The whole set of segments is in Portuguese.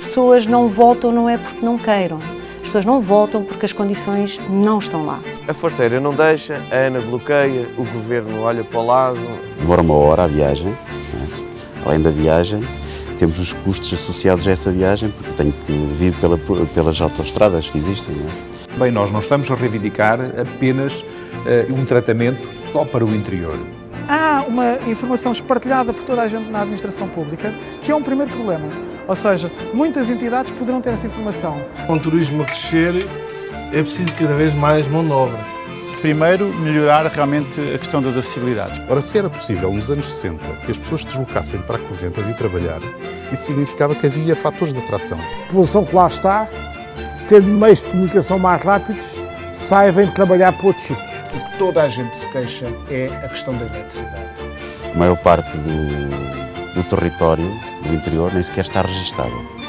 pessoas não votam não é porque não queiram. As pessoas não votam porque as condições não estão lá. A Força Aérea não deixa, a ANA bloqueia, o Governo olha para o lado. Demora 1 hora a viagem, não é? Além da viagem, temos os custos associados a essa viagem, porque tenho que vir pelas autoestradas que existem, não é? Bem, nós não estamos a reivindicar apenas um tratamento só para o interior. Há uma informação espartilhada por toda a gente na administração pública, que é um primeiro problema. Ou seja, muitas entidades poderão ter essa informação. Com o turismo a crescer, é preciso cada vez mais mão de obra. Primeiro, melhorar realmente a questão das acessibilidades. Ora, se era possível, nos anos 60, que as pessoas se deslocassem para a Covilhã para vir trabalhar, isso significava que havia fatores de atração. A população que lá está, tendo meios de comunicação mais rápidos, sai e vem trabalhar para outros sítios. O que toda a gente se queixa é a questão da eletricidade. A maior parte do território do interior nem sequer está registado.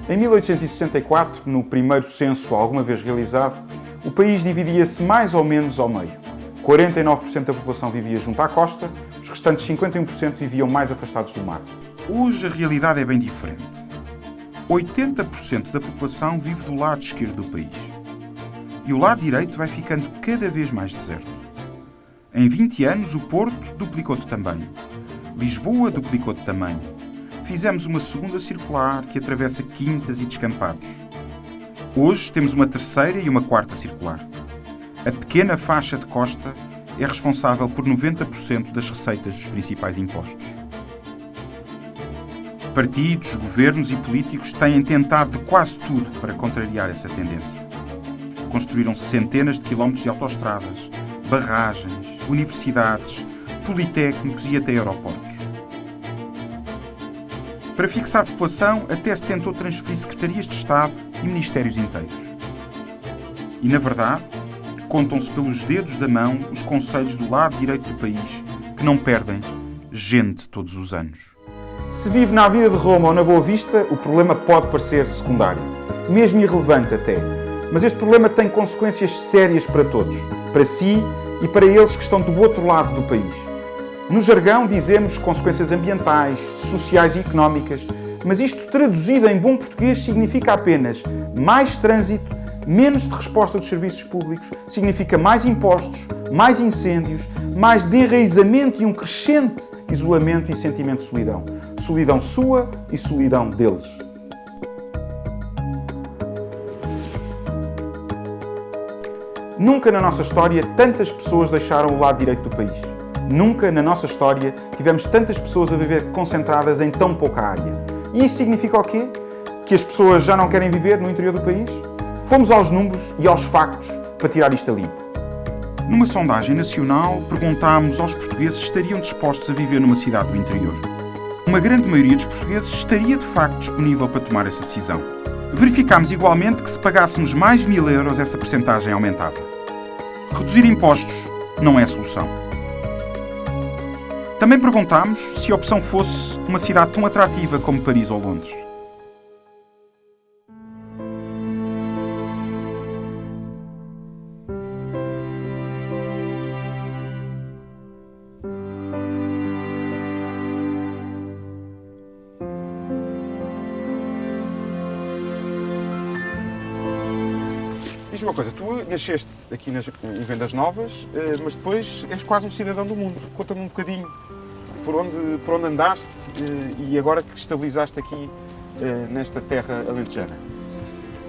Em 1864, no primeiro censo alguma vez realizado, o país dividia-se mais ou menos ao meio. 49% da população vivia junto à costa, os restantes 51% viviam mais afastados do mar. Hoje a realidade é bem diferente. 80% da população vive do lado esquerdo do país. E o lado direito vai ficando cada vez mais deserto. Em 20 anos, o Porto duplicou de tamanho. Lisboa duplicou de tamanho. Fizemos uma segunda circular que atravessa quintas e descampados. Hoje temos uma terceira e uma quarta circular. A pequena faixa de costa é responsável por 90% das receitas dos principais impostos. Partidos, governos e políticos têm tentado de quase tudo para contrariar essa tendência. Construíram-se centenas de quilómetros de autoestradas, barragens, universidades, politécnicos e até aeroportos. Para fixar a população, até se tentou transferir secretarias de Estado e ministérios inteiros. E, na verdade, contam-se pelos dedos da mão os concelhos do lado direito do país que não perdem gente todos os anos. Se vive na Avenida de Roma ou na Boa Vista, o problema pode parecer secundário, mesmo irrelevante até. Mas este problema tem consequências sérias para todos, para si e para eles que estão do outro lado do país. No jargão dizemos consequências ambientais, sociais e económicas, mas isto traduzido em bom português significa apenas mais trânsito, menos de resposta dos serviços públicos, significa mais impostos, mais incêndios, mais desenraizamento e um crescente isolamento e sentimento de solidão. Solidão sua e solidão deles. Nunca na nossa história tantas pessoas deixaram o lado direito do país. Nunca na nossa história tivemos tantas pessoas a viver concentradas em tão pouca área. E isso significa o quê? Que as pessoas já não querem viver no interior do país? Fomos aos números e aos factos para tirar isto a limpo. Numa sondagem nacional, perguntámos aos portugueses se estariam dispostos a viver numa cidade do interior. Uma grande maioria dos portugueses estaria de facto disponível para tomar essa decisão. Verificámos igualmente que se pagássemos mais 1.000 euros, essa percentagem aumentava. Reduzir impostos não é a solução. Também perguntámos se a opção fosse uma cidade tão atrativa como Paris ou Londres. Diz-me uma coisa, tu nasceste aqui em Vendas Novas, mas depois és quase um cidadão do mundo. Conta-me um bocadinho por onde andaste e agora que estabilizaste aqui nesta terra alentejana.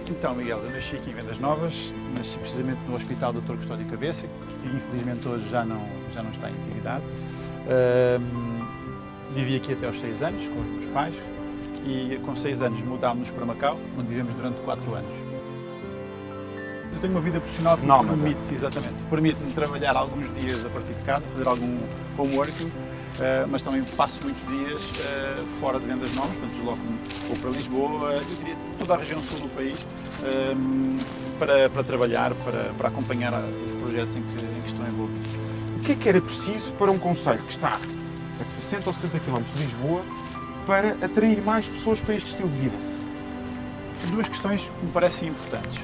Então, Miguel, eu nasci aqui em Vendas Novas, nasci precisamente no Hospital Dr. Custódio Cabeça, que infelizmente hoje já não está em atividade. Vivi aqui até aos 6 anos com os meus pais e com 6 anos mudámos-nos para Macau, onde vivemos durante 4 anos. Eu tenho uma vida profissional que me permite-me trabalhar alguns dias a partir de casa, fazer algum homework, mas também passo muitos dias fora de Vendas Novas, portanto desloco-me ou para Lisboa, eu diria toda a região sul do país, para trabalhar, para acompanhar os projetos em que estou envolvido. O que é que era preciso para um concelho que está a 60 ou 70 km de Lisboa para atrair mais pessoas para este estilo de vida? Duas questões me parecem importantes.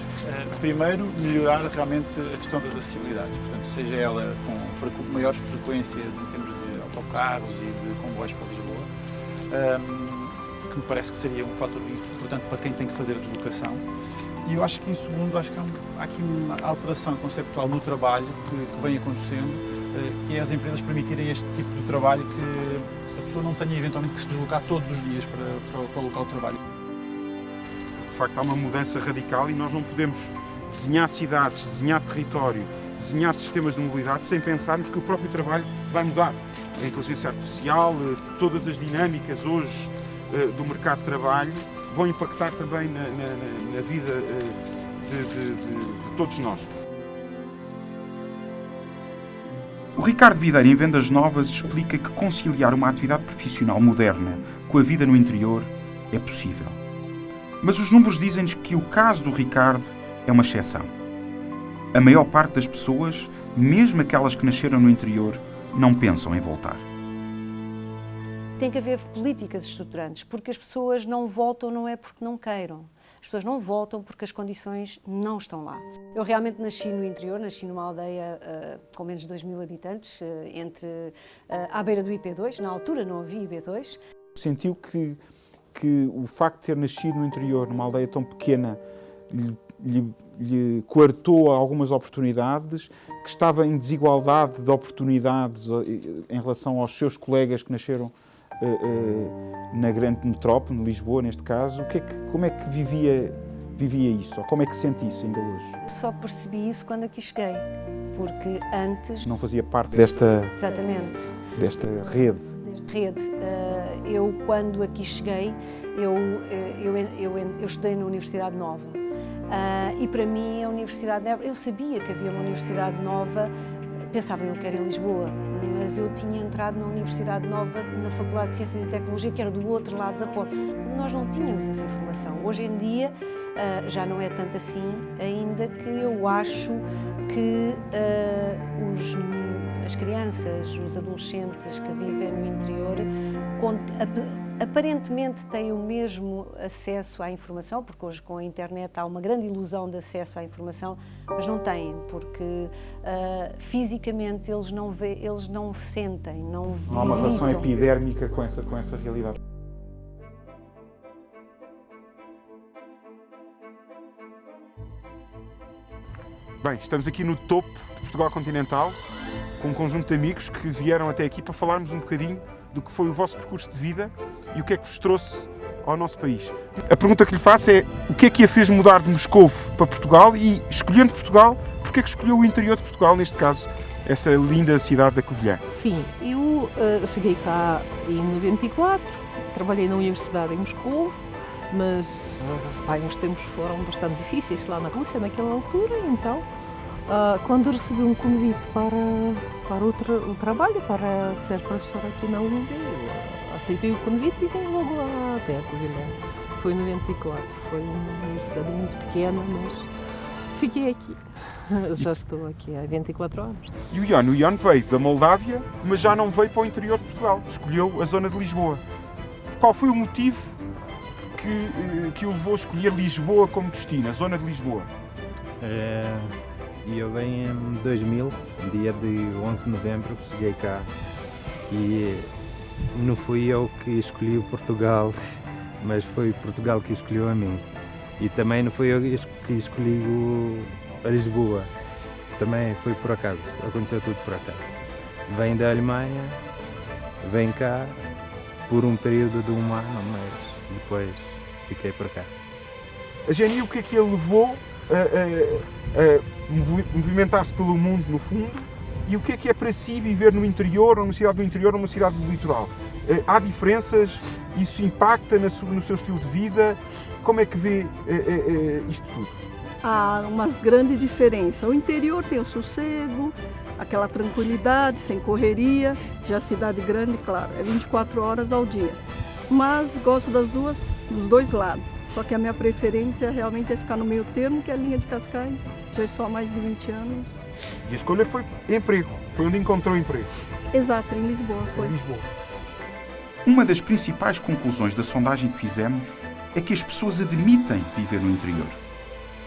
Primeiro, melhorar realmente a questão das acessibilidades, portanto, seja ela com maiores frequências em termos de autocarros e de comboios para Lisboa, que me parece que seria um fator importante para quem tem que fazer a deslocação. E eu acho que, em segundo, há aqui uma alteração conceptual no trabalho que vem acontecendo, que é as empresas permitirem este tipo de trabalho que a pessoa não tenha eventualmente que se deslocar todos os dias para o local de trabalho. De facto, há uma mudança radical e nós não podemos desenhar cidades, desenhar território, desenhar sistemas de mobilidade sem pensarmos que o próprio trabalho vai mudar. A inteligência artificial, todas as dinâmicas hoje do mercado de trabalho vão impactar também na vida de todos nós. O Ricardo Videira, em Vendas Novas, explica que conciliar uma atividade profissional moderna com a vida no interior é possível. Mas os números dizem-nos que o caso do Ricardo é uma exceção. A maior parte das pessoas, mesmo aquelas que nasceram no interior, não pensam em voltar. Tem que haver políticas estruturantes, porque as pessoas não voltam não é porque não queiram. As pessoas não voltam porque as condições não estão lá. Eu realmente nasci no interior, nasci numa aldeia com menos de 2.000 habitantes, à beira do IP2, na altura não havia IP2. Sentiu que o facto de ter nascido no interior, numa aldeia tão pequena, lhe coartou algumas oportunidades, que estava em desigualdade de oportunidades em relação aos seus colegas que nasceram na grande metrópole, em Lisboa neste caso. Como é que vivia isso? Ou como é que sente isso ainda hoje? Só percebi isso quando aqui cheguei, porque antes... Não fazia parte desta rede? Eu, quando aqui cheguei, eu estudei na Universidade Nova e para mim a Universidade Nova, eu sabia que havia uma Universidade Nova, pensava eu que era em Lisboa, mas eu tinha entrado na Universidade Nova, na Faculdade de Ciências e Tecnologia, que era do outro lado da ponte. Nós não tínhamos essa informação. Hoje em dia já não é tanto assim, ainda que eu acho que as crianças, os adolescentes que vivem no interior, aparentemente têm o mesmo acesso à informação, porque hoje com a internet há uma grande ilusão de acesso à informação, mas não têm, porque fisicamente eles não sentem, não visitam. Não há uma relação epidérmica com essa realidade. Bem, estamos aqui no topo de Portugal continental, com um conjunto de amigos que vieram até aqui para falarmos um bocadinho do que foi o vosso percurso de vida e o que é que vos trouxe ao nosso país. A pergunta que lhe faço é: o que é que a fez mudar de Moscovo para Portugal e, escolhendo Portugal, porque é que escolheu o interior de Portugal, neste caso, essa linda cidade da Covilhã? Sim, eu cheguei cá em 94, trabalhei na Universidade em Moscovo, mas os tempos foram bastante difíceis lá na Rússia naquela altura, então quando recebi um convite para o trabalho, para ser professora aqui na UNB, eu aceitei o convite e vim logo até a Covilhã. Foi em 94, foi uma universidade muito pequena, mas fiquei aqui. Já estou aqui há 24 anos. E o Ion veio da Moldávia, mas já não veio para o interior de Portugal, escolheu a zona de Lisboa. Qual foi o motivo que o levou a escolher Lisboa como destino, a zona de Lisboa? Eu venho em 2000, dia de 11 de novembro, que cheguei cá e não fui eu que escolhi o Portugal, mas foi Portugal que escolheu a mim. E também não fui eu que escolhi a Lisboa, também foi por acaso, aconteceu tudo por acaso. Venho da Alemanha, venho cá por um período de um ano, mas depois fiquei por cá. A Jenny, o que é que a levou a movimentar-se pelo mundo, no fundo, e o que é para si viver no interior, ou numa cidade do interior, ou numa cidade do litoral? Há diferenças? Isso impacta no seu estilo de vida? Como é que vê isto tudo? Há uma grande diferença. O interior tem o sossego, aquela tranquilidade, sem correria. Já a cidade grande, claro, é 24 horas ao dia. Mas gosto dos dois lados. Só que a minha preferência realmente é ficar no meio termo, que é a linha de Cascais. Já estou há mais de 20 anos. E a escolha foi emprego, foi onde encontrou emprego. Exato, em Lisboa foi. Em Lisboa. Uma das principais conclusões da sondagem que fizemos é que as pessoas admitem viver no interior,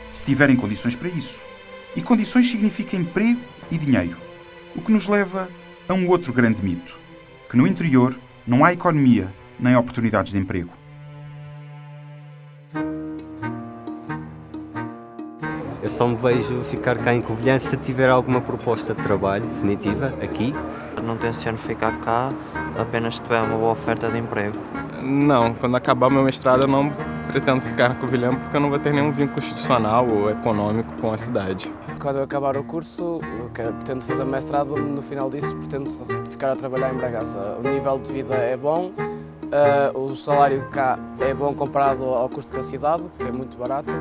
se tiverem condições para isso. E condições significa emprego e dinheiro, o que nos leva a um outro grande mito, que no interior não há economia nem oportunidades de emprego. Eu só me vejo ficar cá em Covilhã se tiver alguma proposta de trabalho definitiva aqui. Não tenciono ficar cá apenas se tiver uma boa oferta de emprego. Não, quando acabar o meu mestrado eu não pretendo ficar na Covilhã porque eu não vou ter nenhum vínculo institucional ou econômico com a cidade. Quando eu acabar o curso, pretendo fazer mestrado, no final disso pretendo ficar a trabalhar em Bragaça. O nível de vida é bom, o salário cá é bom comparado ao custo da cidade, que é muito barato.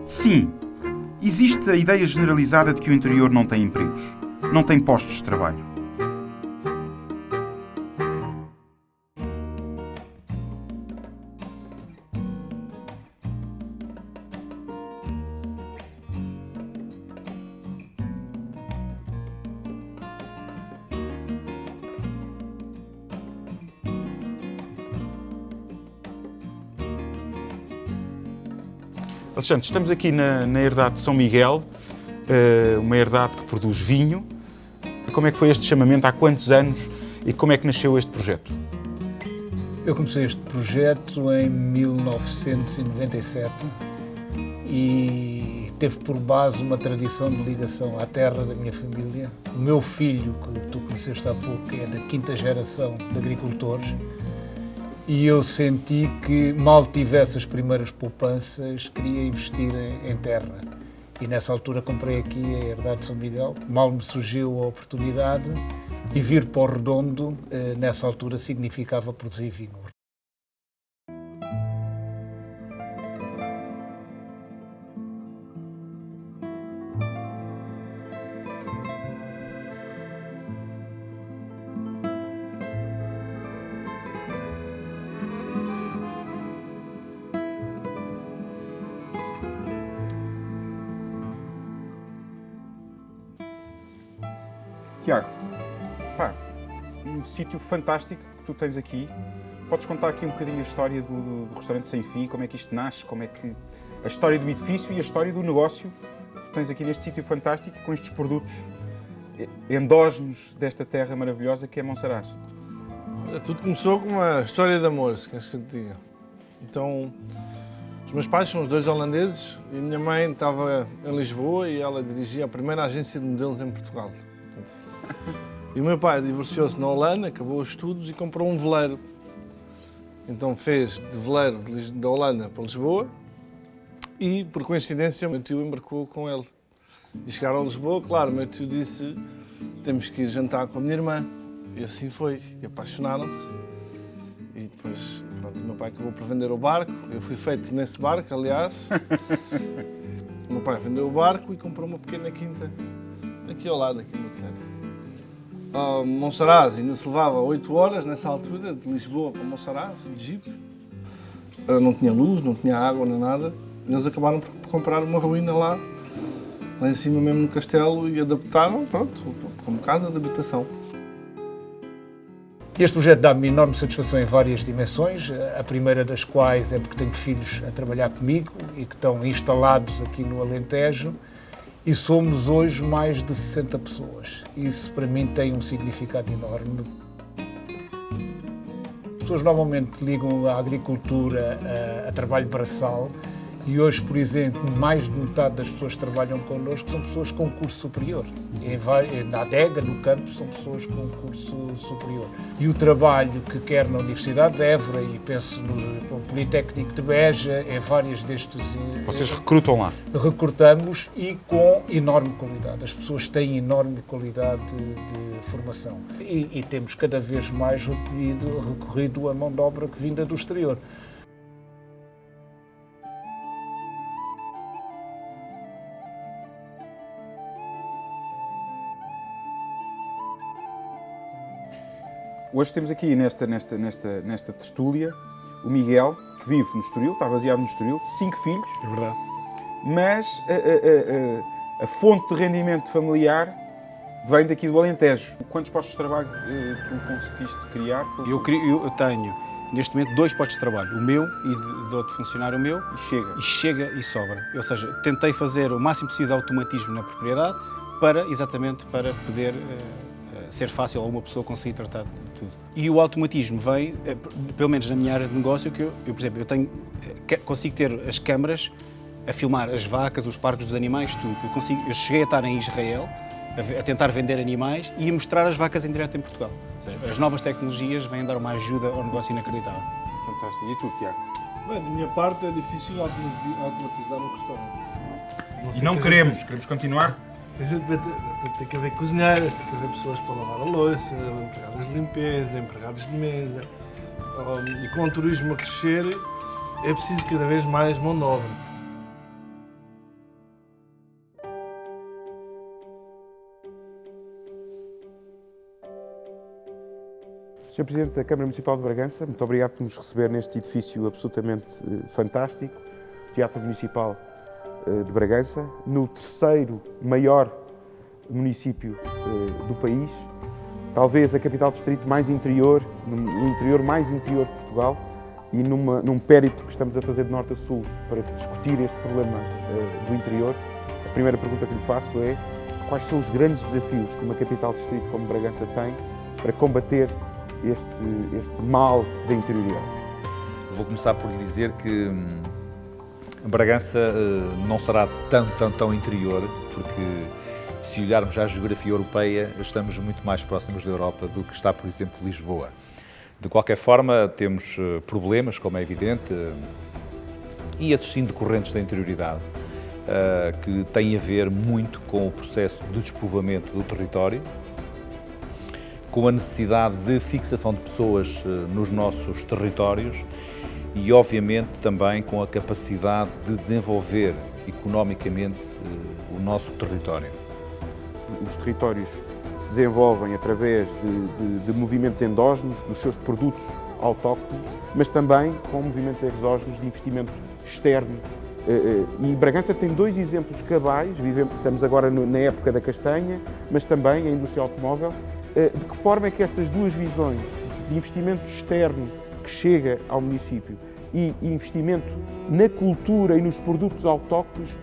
Sim, existe a ideia generalizada de que o interior não tem empregos, não tem postos de trabalho. Alexandre, estamos aqui na herdade de São Miguel, uma herdade que produz vinho. Como é que foi este chamamento, há quantos anos e como é que nasceu este projeto? Eu comecei este projeto em 1997 e teve por base uma tradição de ligação à terra da minha família. O meu filho, que tu conheceste há pouco, é da quinta geração de agricultores. E eu senti que, mal tivesse as primeiras poupanças, queria investir em terra. E nessa altura comprei aqui a herdade de São Miguel. Mal me surgiu a oportunidade e vir para o Redondo, nessa altura, significava produzir vinho. Tiago, pá, um sítio fantástico que tu tens aqui. Podes contar aqui um bocadinho a história do restaurante Sem Fim, como é que isto nasce, como é que a história do edifício e a história do negócio que tu tens aqui neste sítio fantástico com estes produtos endógenos desta terra maravilhosa que é Monsaraz. Tudo começou com uma história de amor, se queres que eu te diga. Então, os meus pais são os dois holandeses e a minha mãe estava em Lisboa e ela dirigia a primeira agência de modelos em Portugal. E o meu pai divorciou-se na Holanda, acabou os estudos e comprou um veleiro. Então fez de veleiro da Holanda para Lisboa e, por coincidência, o meu tio embarcou com ele. E chegaram a Lisboa, claro, o meu tio disse temos que ir jantar com a minha irmã. E assim foi, e apaixonaram-se. E depois, pronto, o meu pai acabou por vender o barco, eu fui feito nesse barco, aliás. O meu pai vendeu o barco e comprou uma pequena quinta aqui ao lado, aqui no terreno. Monsaraz ainda se levava 8 horas nessa altura, de Lisboa para Monsaraz, de Jeep. Não tinha luz, não tinha água, nem nada. Eles acabaram por comprar uma ruína lá em cima mesmo no castelo e adaptaram, pronto, como casa de habitação. Este projeto dá-me enorme satisfação em várias dimensões, a primeira das quais é porque tenho filhos a trabalhar comigo e que estão instalados aqui no Alentejo. E somos hoje mais de 60 pessoas. Isso para mim tem um significado enorme. As pessoas normalmente ligam a agricultura a trabalho braçal e hoje, por exemplo, mais de metade das pessoas que trabalham connosco são pessoas com curso superior. Na adega, no campo, são pessoas com curso superior. E o trabalho que quer na Universidade de Évora e penso no Politécnico de Beja, em vários destes... Vocês recrutam lá? Recrutamos e com enorme qualidade. As pessoas têm enorme qualidade de formação. E temos cada vez mais recorrido à mão de obra que vinda do exterior. Hoje temos aqui nesta tertúlia o Miguel, que vive no Estoril, está baseado no Estoril, 5 filhos. É verdade. Mas a fonte de rendimento familiar vem daqui do Alentejo. Quantos postos de trabalho tu conseguiste criar? Eu tenho, neste momento, 2 postos de trabalho. O meu e de outro funcionário meu. E chega? E chega e sobra. Ou seja, tentei fazer o máximo possível de automatismo na propriedade exatamente para poder... ser fácil a uma pessoa conseguir tratar de tudo. E o automatismo vem, pelo menos na minha área de negócio, que eu por exemplo, consigo ter as câmaras a filmar as vacas, os parques dos animais, tudo. Eu cheguei a estar em Israel, a tentar vender animais e a mostrar as vacas em direto em Portugal. Ou seja, as novas tecnologias vêm dar uma ajuda ao negócio inacreditável. Fantástico. E tu, Tiago? Bem, da minha parte é difícil automatizar um restaurante. E não queremos continuar? A gente tem que haver cozinheiras, tem que haver pessoas para lavar a louça, empregadas de limpeza, empregados de mesa. E com o turismo a crescer, é preciso cada vez mais mão de obra. Sr. Presidente da Câmara Municipal de Bragança, muito obrigado por nos receber neste edifício absolutamente fantástico, Teatro Municipal de Bragança, no 3º maior município do país, talvez a capital distrito mais interior, no interior mais interior de Portugal, e num périplo que estamos a fazer de norte a sul para discutir este problema do interior. A primeira pergunta que lhe faço é: quais são os grandes desafios que uma capital distrito como Bragança tem para combater este mal da interioridade? Vou começar por lhe dizer que Bragança não será tão interior, porque se olharmos à geografia europeia, estamos muito mais próximos da Europa do que está, por exemplo, Lisboa. De qualquer forma, temos problemas, como é evidente, e esses sim decorrentes da interioridade, que têm a ver muito com o processo de despovoamento do território, com a necessidade de fixação de pessoas nos nossos territórios e, obviamente, também com a capacidade de desenvolver economicamente o nosso território. Os territórios se desenvolvem através de movimentos endógenos, dos seus produtos autóctonos, mas também com movimentos exógenos de investimento externo E Bragança tem 2 exemplos cabais, estamos agora na época da castanha, mas também a indústria automóvel. De que forma é que estas 2 visões de investimento externo que chega ao município e investimento na cultura e nos produtos autóctones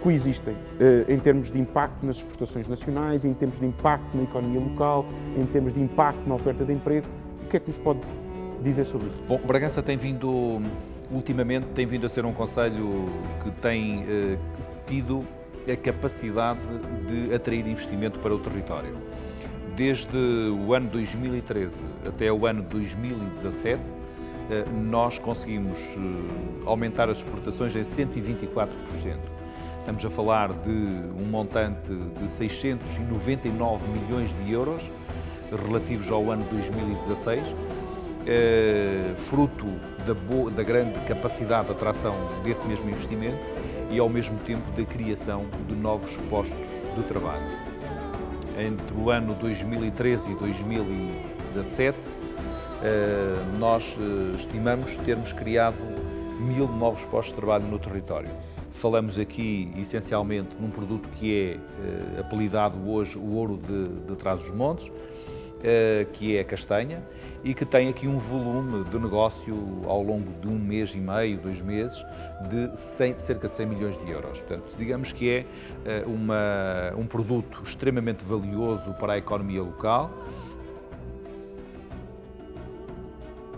coexistem, em termos de impacto nas exportações nacionais, em termos de impacto na economia local, em termos de impacto na oferta de emprego? O que é que nos pode dizer sobre isso? Bom, Bragança ultimamente tem vindo a ser um concelho que tem tido a capacidade de atrair investimento para o território. Desde o ano 2013 até o ano 2017, nós conseguimos aumentar as exportações em 124%. Estamos a falar de um montante de 699 milhões de euros relativos ao ano 2016, fruto da grande capacidade de atração desse mesmo investimento e, ao mesmo tempo, da criação de novos postos de trabalho. Entre o ano 2013 e 2017, nós estimamos termos criado 1000 novos postos de trabalho no território. Falamos aqui, essencialmente, num produto que é apelidado hoje o ouro de Trás-os-Montes, que é a castanha, e que tem aqui um volume de negócio ao longo de 1 mês e meio, 2 meses, de cerca de 100 milhões de euros. Portanto, digamos que é um produto extremamente valioso para a economia local.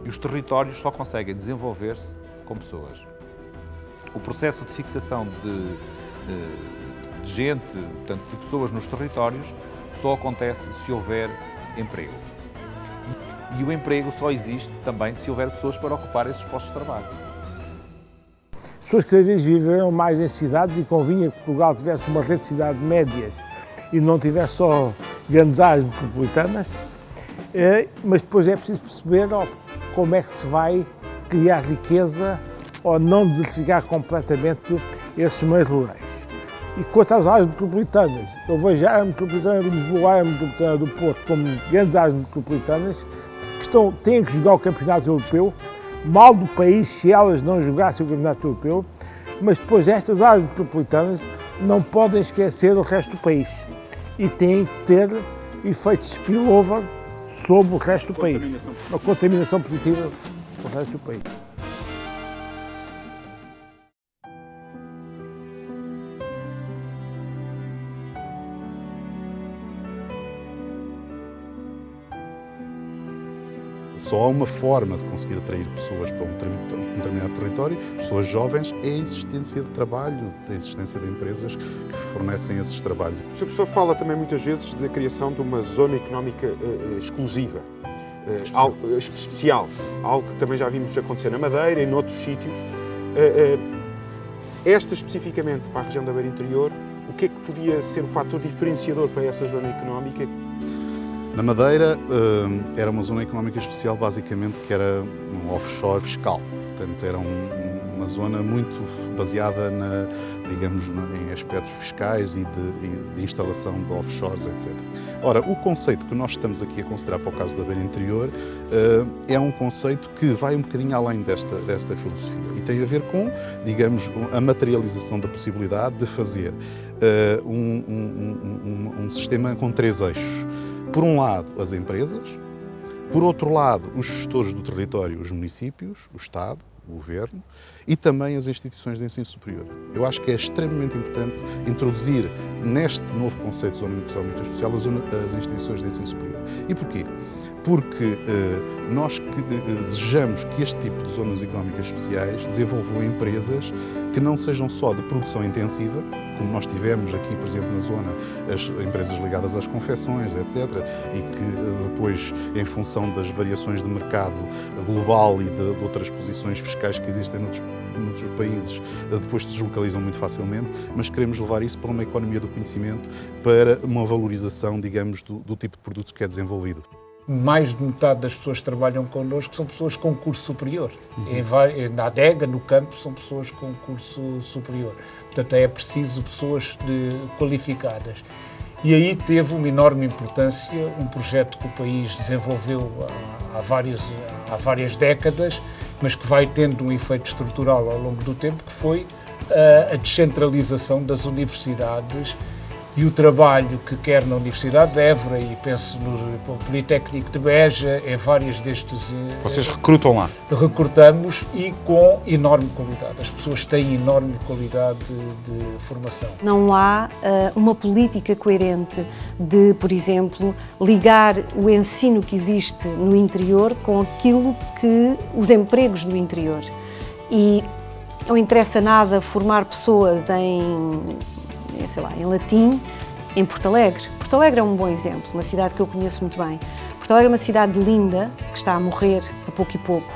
E os territórios só conseguem desenvolver-se com pessoas. O processo de fixação de gente, portanto, de pessoas nos territórios, só acontece se houver emprego. E o emprego só existe também se houver pessoas para ocupar esses postos de trabalho. As pessoas cada vez viveram mais em cidades e convinha que Portugal tivesse uma rede de cidades médias e não tivesse só grandes áreas metropolitanas, mas depois é preciso perceber como é que se vai criar riqueza ou não diversificar completamente esses meios rurais. E quanto às áreas metropolitanas, eu vejo a área metropolitana de Lisboa e a área metropolitana do Porto como grandes áreas metropolitanas que têm que jogar o campeonato europeu, mal do país se elas não jogassem o campeonato europeu, mas depois estas áreas metropolitanas não podem esquecer o resto do país e têm que ter efeitos spillover sobre o resto do país, uma contaminação positiva para o resto do país. Só há uma forma de conseguir atrair pessoas para um determinado território, pessoas jovens, é a existência de trabalho, a existência de empresas que fornecem esses trabalhos. O Sr. Professor fala também muitas vezes da criação de uma zona económica exclusiva, especial, algo que também já vimos acontecer na Madeira e noutros sítios. Esta especificamente para a região da Beira Interior, o que é que podia ser o fator diferenciador para essa zona económica? Na Madeira era uma zona económica especial, basicamente, que era um offshore fiscal. Portanto, era uma zona muito baseada, digamos, em aspectos fiscais e de instalação de offshores, etc. Ora, o conceito que nós estamos aqui a considerar para o caso da Beira Interior é um conceito que vai um bocadinho além desta filosofia e tem a ver com, digamos, a materialização da possibilidade de fazer um sistema com 3 eixos. Por um lado, as empresas, por outro lado, os gestores do território, os municípios, o Estado, o Governo e também as instituições de ensino superior. Eu acho que é extremamente importante introduzir neste novo conceito de zona económica especial as instituições de ensino superior. E porquê? Porque nós desejamos que este tipo de zonas económicas especiais desenvolvam empresas que não sejam só de produção intensiva, como nós tivemos aqui, por exemplo, na zona, as empresas ligadas às confecções, etc., e que depois, em função das variações de mercado global e de outras posições fiscais que existem noutros países, depois se deslocalizam muito facilmente, mas queremos levar isso para uma economia do conhecimento, para uma valorização, digamos, do tipo de produtos que é desenvolvido. Mais de metade das pessoas que trabalham connosco são pessoas com curso superior. Na adega, no campo, são pessoas com curso superior. Portanto, é preciso pessoas qualificadas. E aí teve uma enorme importância um projeto que o país desenvolveu há várias décadas, mas que vai tendo um efeito estrutural ao longo do tempo, que foi a descentralização das universidades e o trabalho que quer na Universidade de Évora e penso no Politécnico de Beja, vários destes... Vocês recrutam lá? Recrutamos e com enorme qualidade. As pessoas têm enorme qualidade de formação. Não há uma política coerente de, por exemplo, ligar o ensino que existe no interior com aquilo que os empregos do interior. E não interessa nada formar pessoas em latim, em Porto Alegre. Porto Alegre é um bom exemplo, uma cidade que eu conheço muito bem. Porto Alegre é uma cidade linda, que está a morrer a pouco e pouco.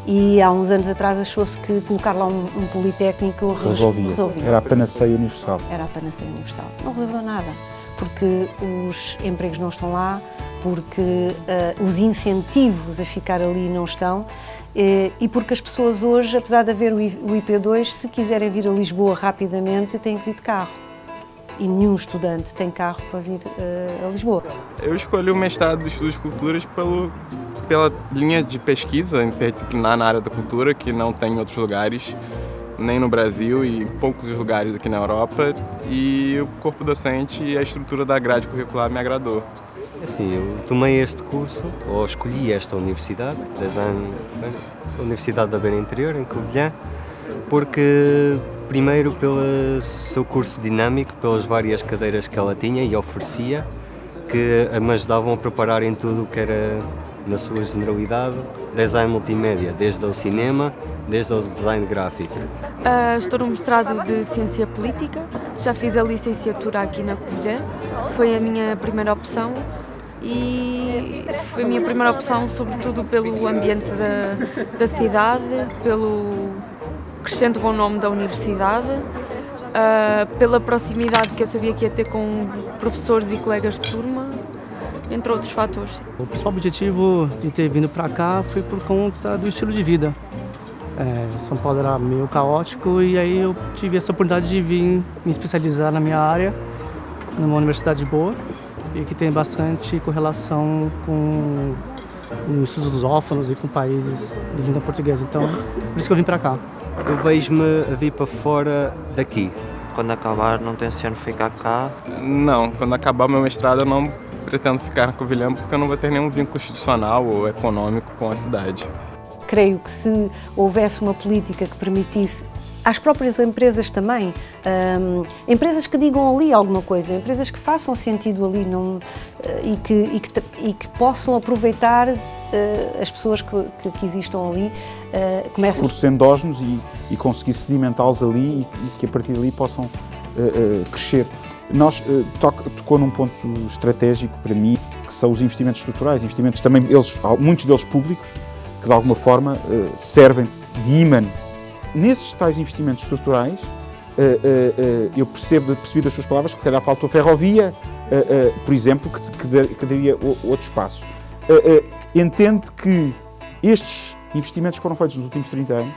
E há uns anos atrás achou-se que colocar lá um politécnico resolvia. Era a panaceia universal. Era a panaceia universal. Não resolveu nada, porque os empregos não estão lá, porque os incentivos a ficar ali não estão e porque as pessoas hoje, apesar de haver o IP2, se quiserem vir a Lisboa rapidamente, têm que vir de carro. E nenhum estudante tem carro para vir a Lisboa. Eu escolhi o mestrado de Estudos de Culturas pela linha de pesquisa interdisciplinar na área da cultura, que não tem em outros lugares, nem no Brasil e em poucos lugares aqui na Europa. E o corpo docente e a estrutura da grade curricular me agradou. Assim, eu tomei este curso, ou escolhi esta universidade, a Universidade da Beira Interior, em Covilhã, porque primeiro pelo seu curso dinâmico, pelas várias cadeiras que ela tinha e oferecia, que me ajudavam a preparar em tudo o que era, na sua generalidade, design multimédia, desde o cinema, desde o design gráfico. Estou no mestrado de Ciência Política, já fiz a licenciatura aqui na Covilhã, foi a minha primeira opção e foi a minha primeira opção sobretudo pelo ambiente da cidade, pelo crescente bom nome da universidade, pela proximidade que eu sabia que ia ter com professores e colegas de turma, entre outros fatores. O principal objetivo de ter vindo para cá foi por conta do estilo de vida. São Paulo era meio caótico e aí eu tive essa oportunidade de vir me especializar na minha área, numa universidade boa e que tem bastante correlação com os estudos lusófonos e com países de língua portuguesa. Então, por isso que eu vim para cá. Eu vejo-me a vir para fora daqui. Quando acabar, não tenciono ficar cá? Não, quando acabar o meu mestrado eu não pretendo ficar na Covilhã porque eu não vou ter nenhum vínculo institucional ou econômico com a cidade. Creio que se houvesse uma política que permitisse às próprias empresas também, empresas que digam ali alguma coisa, empresas que façam sentido ali e que possam aproveitar as pessoas que existam ali. Recursos endógenos e conseguir sedimentá-los ali e que a partir dali possam crescer. Nós tocou num ponto estratégico para mim, que são os investimentos estruturais, investimentos também, muitos deles públicos, que de alguma forma servem de imã. Nesses tais investimentos estruturais, eu percebi das suas palavras que calhar faltou ferrovia, por exemplo, que daria outro espaço. Entende que estes investimentos que foram feitos nos últimos 30 anos,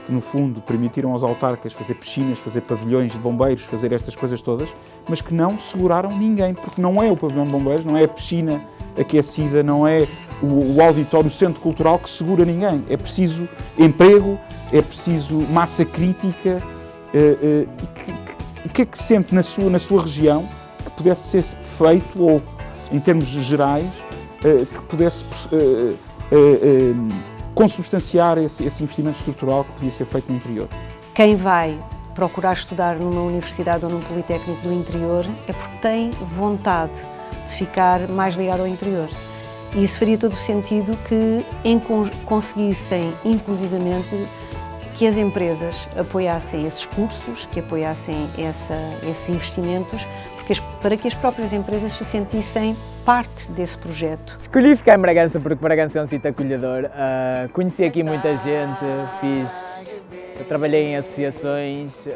que no fundo permitiram aos autarcas fazer piscinas, fazer pavilhões de bombeiros, fazer estas coisas todas, mas que não seguraram ninguém, porque não é o pavilhão de bombeiros, não é a piscina aquecida, não é o auditório, o centro cultural que segura ninguém. É preciso emprego, é preciso massa crítica. O que é que sente na sua região que pudesse ser feito, ou em termos gerais, que pudesse consubstanciar esse investimento estrutural que podia ser feito no interior? Quem vai procurar estudar numa universidade ou num politécnico do interior é porque tem vontade de ficar mais ligado ao interior. E isso faria todo o sentido que conseguissem, inclusivamente, que as empresas apoiassem esses cursos, que apoiassem esses investimentos, para que as próprias empresas se sentissem parte desse projeto. Escolhi ficar em Bragança porque Bragança é um sítio acolhedor. Conheci aqui muita gente, trabalhei em associações,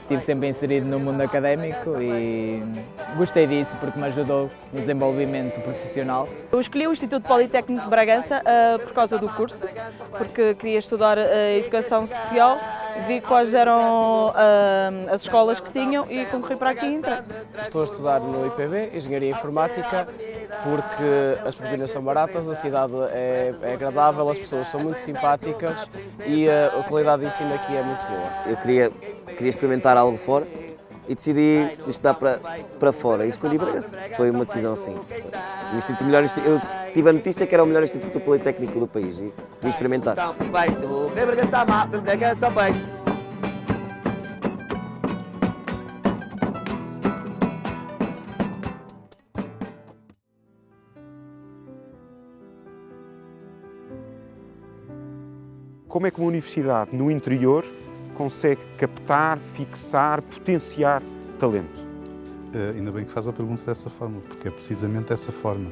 estive sempre inserido no mundo académico e gostei disso porque me ajudou no desenvolvimento profissional. Eu escolhi o Instituto Politécnico de Bragança por causa do curso, porque queria estudar Educação Social vi quais eram as escolas que tinham e concorri para aqui e entrei. Estou a estudar no IPB, Engenharia Informática, porque as propinas são baratas, a cidade é agradável, as pessoas são muito simpáticas e a qualidade de ensino aqui é muito boa. Eu queria experimentar algo fora e decidi estudar para fora e escolhi Bragança. Foi uma decisão assim. Eu tive a notícia que era o melhor instituto politécnico do país e vim experimentar. Como é que uma universidade no interior consegue captar, fixar, potenciar talento? Ainda bem que faz a pergunta dessa forma, porque é precisamente dessa forma.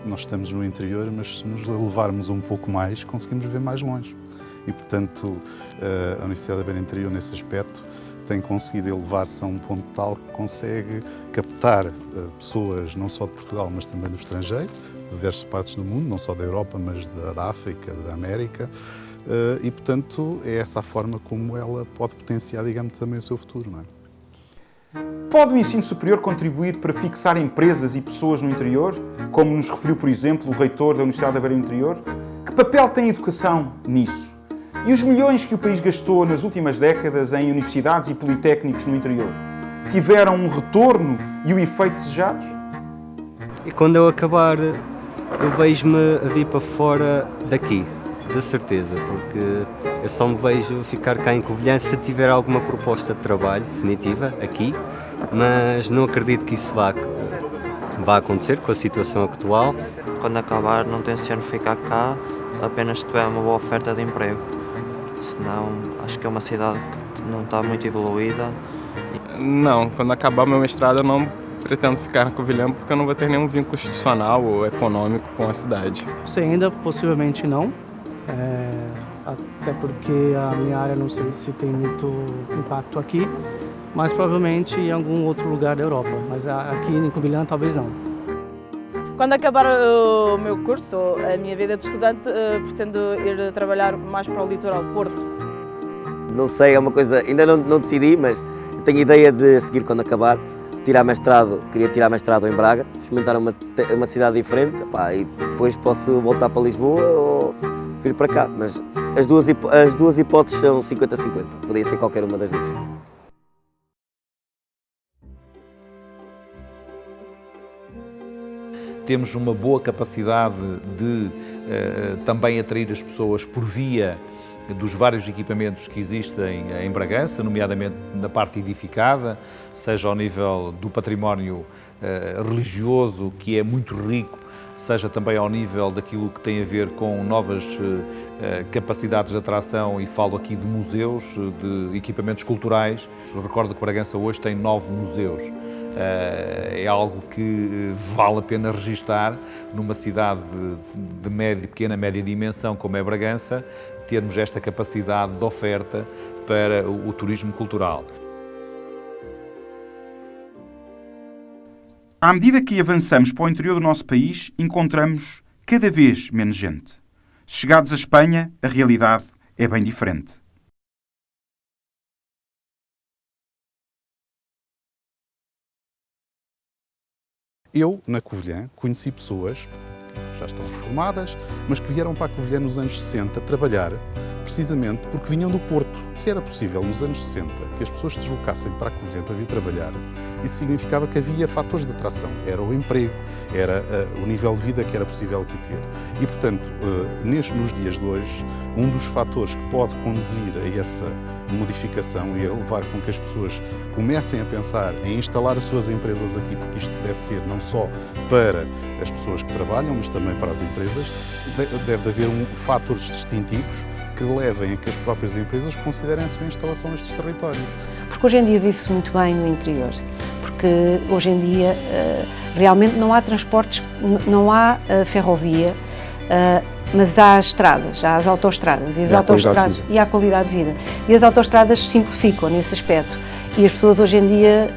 Nós estamos no interior, mas se nos levarmos um pouco mais, conseguimos ver mais longe. E, portanto, a Universidade da Beira Interior, nesse aspecto, tem conseguido elevar-se a um ponto tal que consegue captar pessoas não só de Portugal, mas também do estrangeiro, de diversas partes do mundo, não só da Europa, mas da África, da América. E, portanto, é essa a forma como ela pode potenciar, digamos, também o seu futuro, não é? Pode o ensino superior contribuir para fixar empresas e pessoas no interior, como nos referiu, por exemplo, o reitor da Universidade da Beira Interior? Que papel tem a educação nisso? E os milhões que o país gastou nas últimas décadas em universidades e politécnicos no interior tiveram um retorno e o efeito desejado? E quando eu acabar, eu vejo-me a vir para fora daqui, de certeza, porque eu só me vejo ficar cá em Covilhã se tiver alguma proposta de trabalho definitiva aqui, mas não acredito que isso vá acontecer com a situação atual. Quando acabar, não tenciono ficar cá apenas se tiver uma boa oferta de emprego. Senão, acho que é uma cidade que não está muito evoluída. Não, quando acabar o meu mestrado eu não pretendo ficar na Covilhã porque eu não vou ter nenhum vínculo institucional ou econômico com a cidade. Sei, ainda possivelmente não, até porque a minha área não sei se tem muito impacto aqui, mas provavelmente em algum outro lugar da Europa, mas aqui em Covilhã talvez não. Quando acabar o meu curso, a minha vida de estudante, pretendo ir trabalhar mais para o litoral, Porto. Não sei, é uma coisa, ainda não decidi, mas tenho ideia de seguir quando acabar, queria tirar mestrado em Braga, experimentar uma cidade diferente, e depois posso voltar para Lisboa ou vir para cá, mas as duas hipóteses são 50-50, podia ser qualquer uma das duas. Temos uma boa capacidade de também atrair as pessoas por via dos vários equipamentos que existem em Bragança, nomeadamente na parte edificada, seja ao nível do património religioso, que é muito rico, seja também ao nível daquilo que tem a ver com novas capacidades de atração, e falo aqui de museus, de equipamentos culturais. Eu recordo que Bragança hoje tem 9 museus. É algo que vale a pena registar numa cidade de pequena, média dimensão como é Bragança, termos esta capacidade de oferta para o turismo cultural. À medida que avançamos para o interior do nosso país, encontramos cada vez menos gente. Chegados à Espanha, a realidade é bem diferente. Eu, na Covilhã, conheci pessoas que já estão formadas, mas que vieram para a Covilhã nos anos 60 trabalhar, precisamente porque vinham do Porto. Se era possível, nos anos 60, que as pessoas se deslocassem para a Covilhã para vir trabalhar, isso significava que havia fatores de atração. Era o emprego, era o nível de vida que era possível aqui ter. E, portanto, nos dias de hoje, um dos fatores que pode conduzir a essa modificação e a levar com que as pessoas comecem a pensar em instalar as suas empresas aqui, porque isto deve ser não só para as pessoas que trabalham, mas também para as empresas, deve haver fatores distintivos que levem a que as próprias empresas considerem a sua instalação nestes territórios. Porque hoje em dia vive-se muito bem no interior, porque hoje em dia realmente não há transportes, não há ferrovia, mas há estradas, há as autoestradas e há a qualidade de vida. E as autoestradas simplificam nesse aspecto. E as pessoas hoje em dia,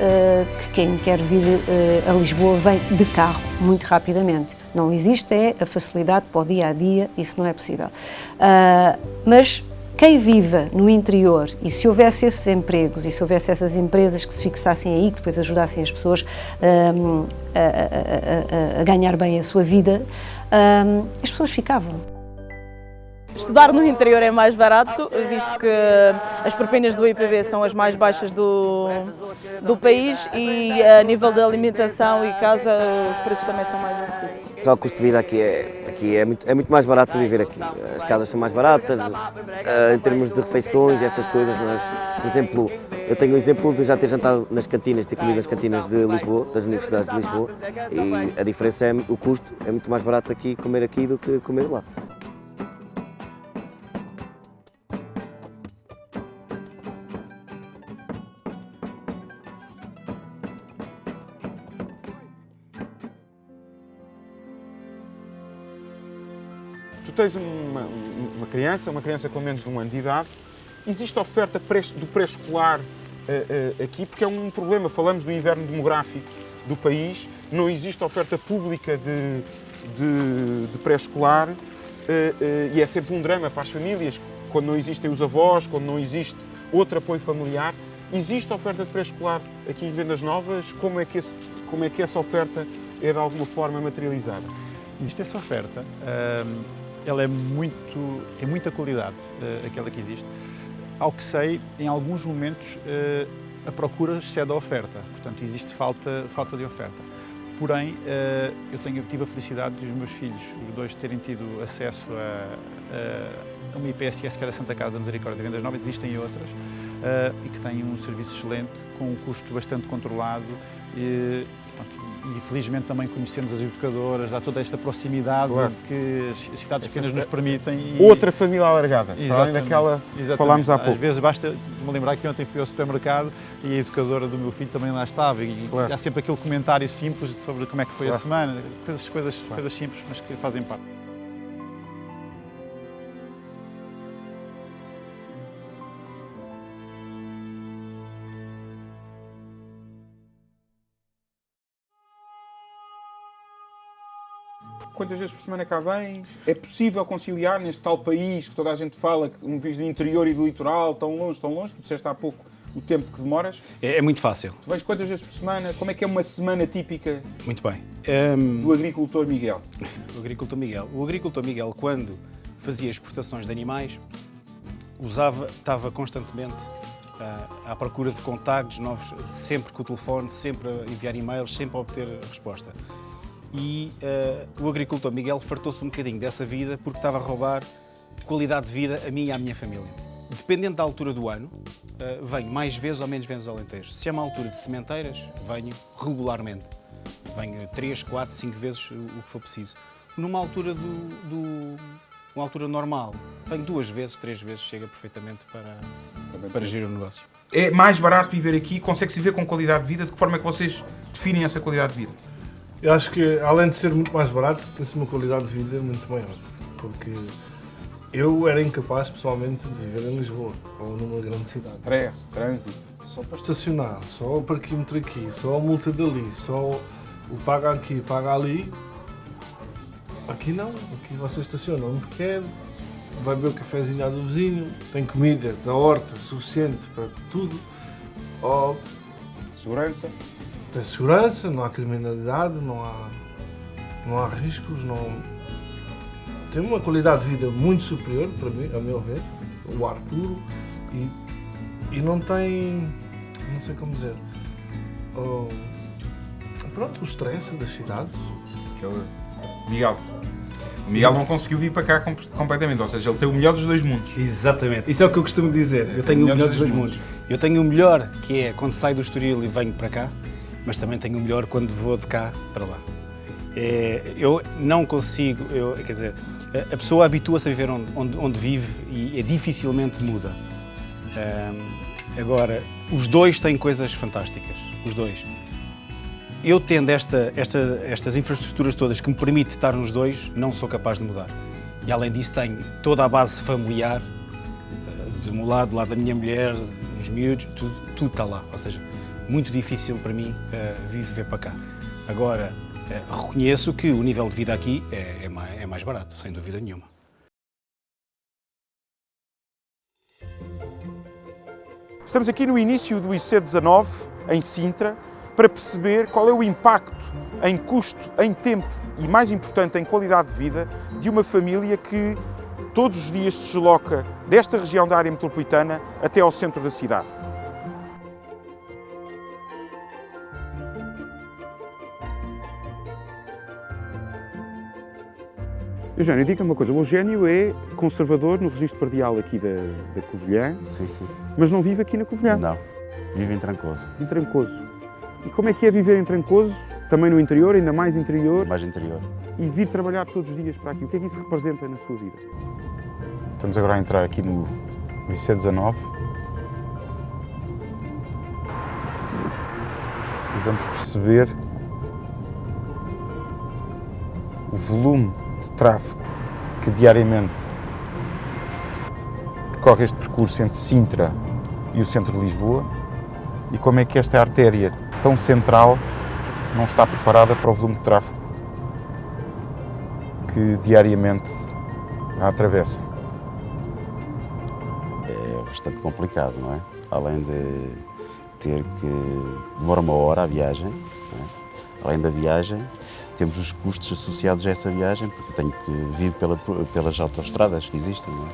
quem quer vir a Lisboa, vem de carro muito rapidamente. Não existe a facilidade para o dia a dia, isso não é possível. Mas quem vive no interior, e se houvesse esses empregos e se houvesse essas empresas que se fixassem aí, que depois ajudassem as pessoas a ganhar bem a sua vida, as pessoas ficavam. Estudar no interior é mais barato, visto que as propinas do IPB são as mais baixas do país e a nível de alimentação e casa os preços também são mais acessíveis. Só o custo de vida aqui é muito mais barato viver aqui. As casas são mais baratas, em termos de refeições e essas coisas, mas, por exemplo, eu tenho o exemplo de já ter jantado nas cantinas, ter comido nas cantinas de Lisboa, das universidades de Lisboa, e a diferença é o custo, é muito mais barato aqui comer aqui do que comer lá. Tu tens uma criança com menos de 1 ano de idade, existe oferta do pré-escolar aqui, porque é um problema, falamos do inverno demográfico do país, não existe oferta pública de pré-escolar e é sempre um drama para as famílias, quando não existem os avós, quando não existe outro apoio familiar. Existe oferta de pré-escolar aqui em Vendas Novas? Como é que essa oferta é de alguma forma materializada? Existe essa oferta. Ela tem muita qualidade, aquela que existe. Ao que sei, em alguns momentos a procura excede a oferta, portanto existe falta de oferta. Porém, eu tive a felicidade dos meus filhos, os dois, terem tido acesso a uma IPSS que é da Santa Casa da Misericórdia de Vendas Novas, existem outras, e que têm um serviço excelente, com um custo bastante controlado. E felizmente também conhecemos as educadoras, há toda esta proximidade, claro, que as cidades pequenas nos permitem. Outra família alargada, além daquela que falámos há pouco. Às vezes basta me lembrar que ontem fui ao supermercado e a educadora do meu filho também lá estava, e claro, há sempre aquele comentário simples sobre como é que foi, claro, a semana, coisas simples, mas que fazem parte. Quantas vezes por semana cá vens? É possível conciliar neste tal país que toda a gente fala, que um país do interior e do litoral, tão longe, tu disseste há pouco o tempo que demoras? É muito fácil. Tu vens quantas vezes por semana? Como é que é uma semana típica? Muito bem. Do agricultor Miguel? O agricultor Miguel, quando fazia exportações de animais, estava constantemente à procura de contactos novos, sempre com o telefone, sempre a enviar e-mails, sempre a obter resposta. E o agricultor Miguel fartou-se um bocadinho dessa vida porque estava a roubar qualidade de vida a mim e à minha família. Dependendo da altura do ano, venho mais vezes ou menos vezes ao Alentejo. Se é uma altura de sementeiras, venho regularmente. Venho 3, 4, 5 vezes o que for preciso. Numa altura uma altura normal, venho 2 vezes, 3 vezes, chega perfeitamente para gerir o negócio. É mais barato viver aqui? Consegue-se viver com qualidade de vida? De que forma é que vocês definem essa qualidade de vida? Eu acho que, além de ser muito mais barato, tem-se uma qualidade de vida muito maior. Porque eu era incapaz, pessoalmente, de viver em Lisboa ou numa grande cidade. Stress, trânsito. Só para estacionar, só o parquímetro aqui, só a multa dali, só o paga aqui, paga ali. Aqui não, aqui você estaciona onde quer, vai beber o cafezinho do vizinho, tem comida da horta suficiente para tudo. Segurança. Tem segurança, não há criminalidade, não há riscos, tem uma qualidade de vida muito superior, para mim, a meu ver, o ar puro e não tem, não sei como dizer, pronto, o stress das cidades. O Miguel não conseguiu vir para cá completamente, ou seja, ele tem o melhor dos dois mundos. Exatamente, isso é o que eu costumo dizer, eu tenho o melhor dos dois mundos. Eu tenho o melhor, que é quando saio do Estoril e venho para cá, mas também tenho o melhor quando vou de cá para lá. Eu não consigo, quer dizer, a pessoa habitua-se a viver onde vive e dificilmente muda. Agora, os dois têm coisas fantásticas, os dois. Eu tendo estas infraestruturas todas que me permitem estar nos dois, não sou capaz de mudar. E além disso tenho toda a base familiar, do meu lado, do lado da minha mulher, dos miúdos, tudo está lá. Ou seja, muito difícil para mim viver para cá. Agora, reconheço que o nível de vida aqui é mais barato, sem dúvida nenhuma. Estamos aqui no início do IC19, em Sintra, para perceber qual é o impacto em custo, em tempo e, mais importante, em qualidade de vida de uma família que todos os dias se desloca desta região da área metropolitana até ao centro da cidade. Eugénio, diga-me uma coisa, o Eugénio é conservador no registro perdial aqui da Covilhã. Sim, sim. Mas não vive aqui na Covilhã? Não, vive em Trancoso. Em Trancoso. E como é que é viver em Trancoso, também no interior, ainda mais interior? Mais interior. E vir trabalhar todos os dias para aqui, o que é que isso representa na sua vida? Estamos agora a entrar aqui no IC19 e vamos perceber o volume de tráfego que diariamente percorre este percurso entre Sintra e o centro de Lisboa e como é que esta artéria tão central não está preparada para o volume de tráfego que diariamente a atravessa. É bastante complicado, não é? Além de ter que... demora 1 hora a viagem, não é? Além da viagem, temos os custos associados a essa viagem, porque tenho que vir pelas autoestradas que existem, não é?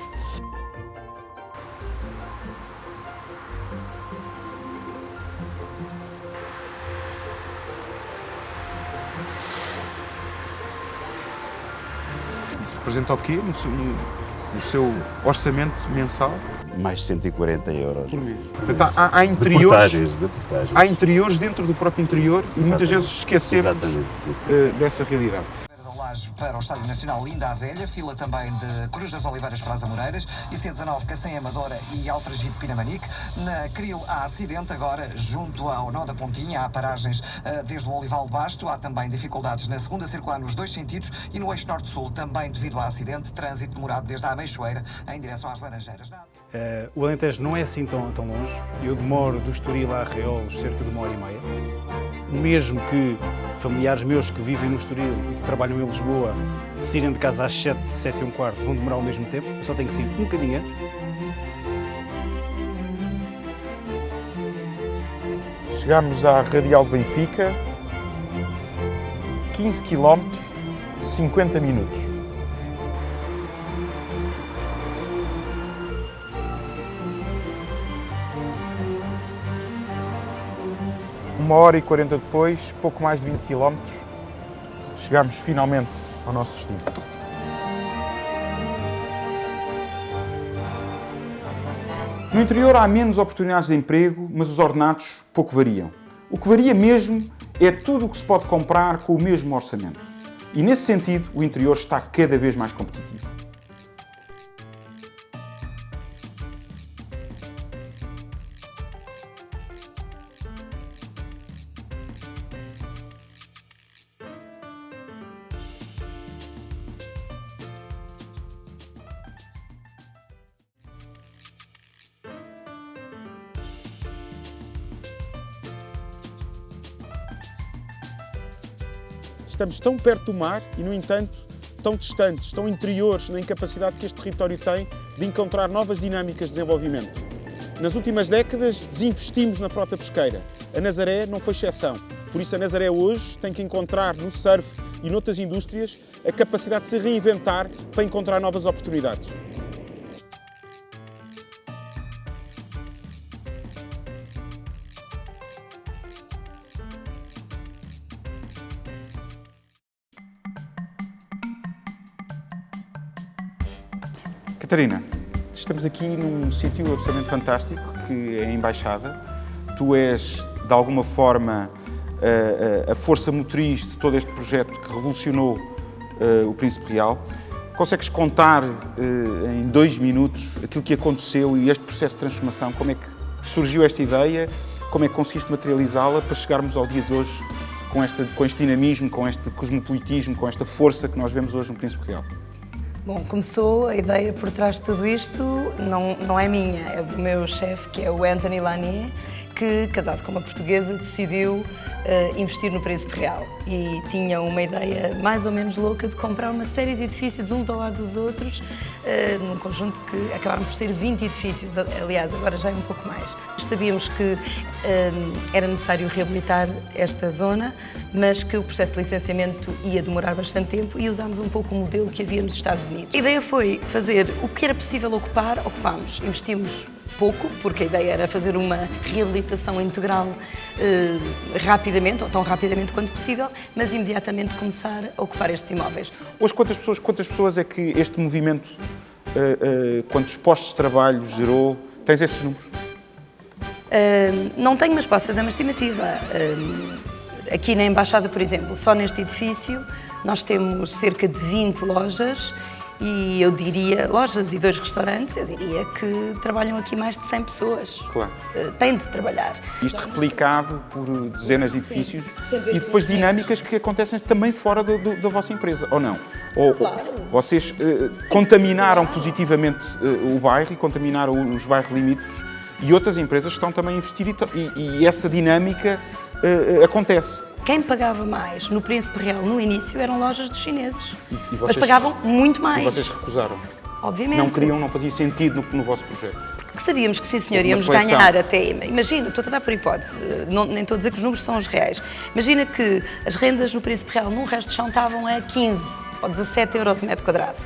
Isso representa o quê no seu orçamento mensal? Mais de 140 euros. Por mês. Portanto, há interiores, de portagens. há interiores dentro do próprio interior e muitas vezes esquecemos dessa realidade. Para o Estádio Nacional Linda a Velha, fila também de Cruz das Oliveiras para as Amoreiras, IC19 Cacém Amadora e Alfragide Pinamanique. Na Cril há acidente agora junto ao Nó da Pontinha, há paragens desde o Olival de Basto, há também dificuldades na segunda circular nos 2 sentidos e no eixo norte-sul também devido a acidente, trânsito demorado desde a Ameixoeira em direção às Laranjeiras. O Alentejo não é assim tão longe, eu demoro do Estoril a Arraiolos cerca de 1h30. Mesmo que familiares meus que vivem no Estoril e que trabalham em Lisboa saírem de casa às 7h15, vão demorar ao mesmo tempo, eu só tenho que sair um bocadinho antes. Chegámos à Radial de Benfica, 15 km, 50 minutos. Uma hora e 40 depois, pouco mais de 20 km, chegámos finalmente ao nosso destino. No interior há menos oportunidades de emprego, mas os ordenados pouco variam. O que varia mesmo é tudo o que se pode comprar com o mesmo orçamento. E nesse sentido, o interior está cada vez mais competitivo. Estamos tão perto do mar e, no entanto, tão distantes, tão interiores na incapacidade que este território tem de encontrar novas dinâmicas de desenvolvimento. Nas últimas décadas, desinvestimos na frota pesqueira. A Nazaré não foi exceção. Por isso, a Nazaré hoje tem que encontrar no surf e noutras indústrias a capacidade de se reinventar para encontrar novas oportunidades. Catarina, estamos aqui num sítio absolutamente fantástico, que é a Embaixada. Tu és, de alguma forma, a força motriz de todo este projeto que revolucionou o Príncipe Real. Consegues contar em 2 minutos aquilo que aconteceu e este processo de transformação? Como é que surgiu esta ideia? Como é que conseguiste materializá-la para chegarmos ao dia de hoje com este dinamismo, com este cosmopolitismo, com esta força que nós vemos hoje no Príncipe Real? Bom, começou a ideia por trás de tudo isto, não é minha, é do meu chefe, que é o Anthony Lanier, que, casado com uma portuguesa, decidiu investir no Príncipe Real e tinha uma ideia mais ou menos louca de comprar uma série de edifícios uns ao lado dos outros, num conjunto que acabaram por ser 20 edifícios, aliás, agora já é um pouco mais. Sabíamos que era necessário reabilitar esta zona, mas que o processo de licenciamento ia demorar bastante tempo e usámos um pouco o modelo que havia nos Estados Unidos. A ideia foi fazer o que era possível ocupar, ocupámos, investimos pouco, porque a ideia era fazer uma reabilitação integral rapidamente, ou tão rapidamente quanto possível, mas imediatamente começar a ocupar estes imóveis. Hoje, quantas pessoas é que este movimento, quantos postos de trabalho gerou? Tens esses números? Não tenho, mas posso fazer uma estimativa. Aqui na Embaixada, por exemplo, só neste edifício, nós temos cerca de 20 lojas e eu diria, lojas e 2 restaurantes, eu diria que trabalham aqui mais de 100 pessoas. Claro. Têm de trabalhar. Isto replicado por dezenas de edifícios e depois dinâmicas que acontecem também fora da vossa empresa, ou não? Ou vocês contaminaram positivamente o bairro e contaminaram os bairros limítrofes e outras empresas estão também a investir e essa dinâmica acontece. Quem pagava mais no Príncipe Real no início eram lojas dos chineses. E vocês, mas pagavam muito mais. E vocês recusaram? Obviamente. Não queriam, não fazia sentido no vosso projeto? Porque sabíamos que sim, senhor, íamos ganhar até... Imagina, estou a dar por hipótese, nem estou a dizer que os números são os reais. Imagina que as rendas no Príncipe Real num resto de chão estavam a 15 ou 17 euros o metro quadrado.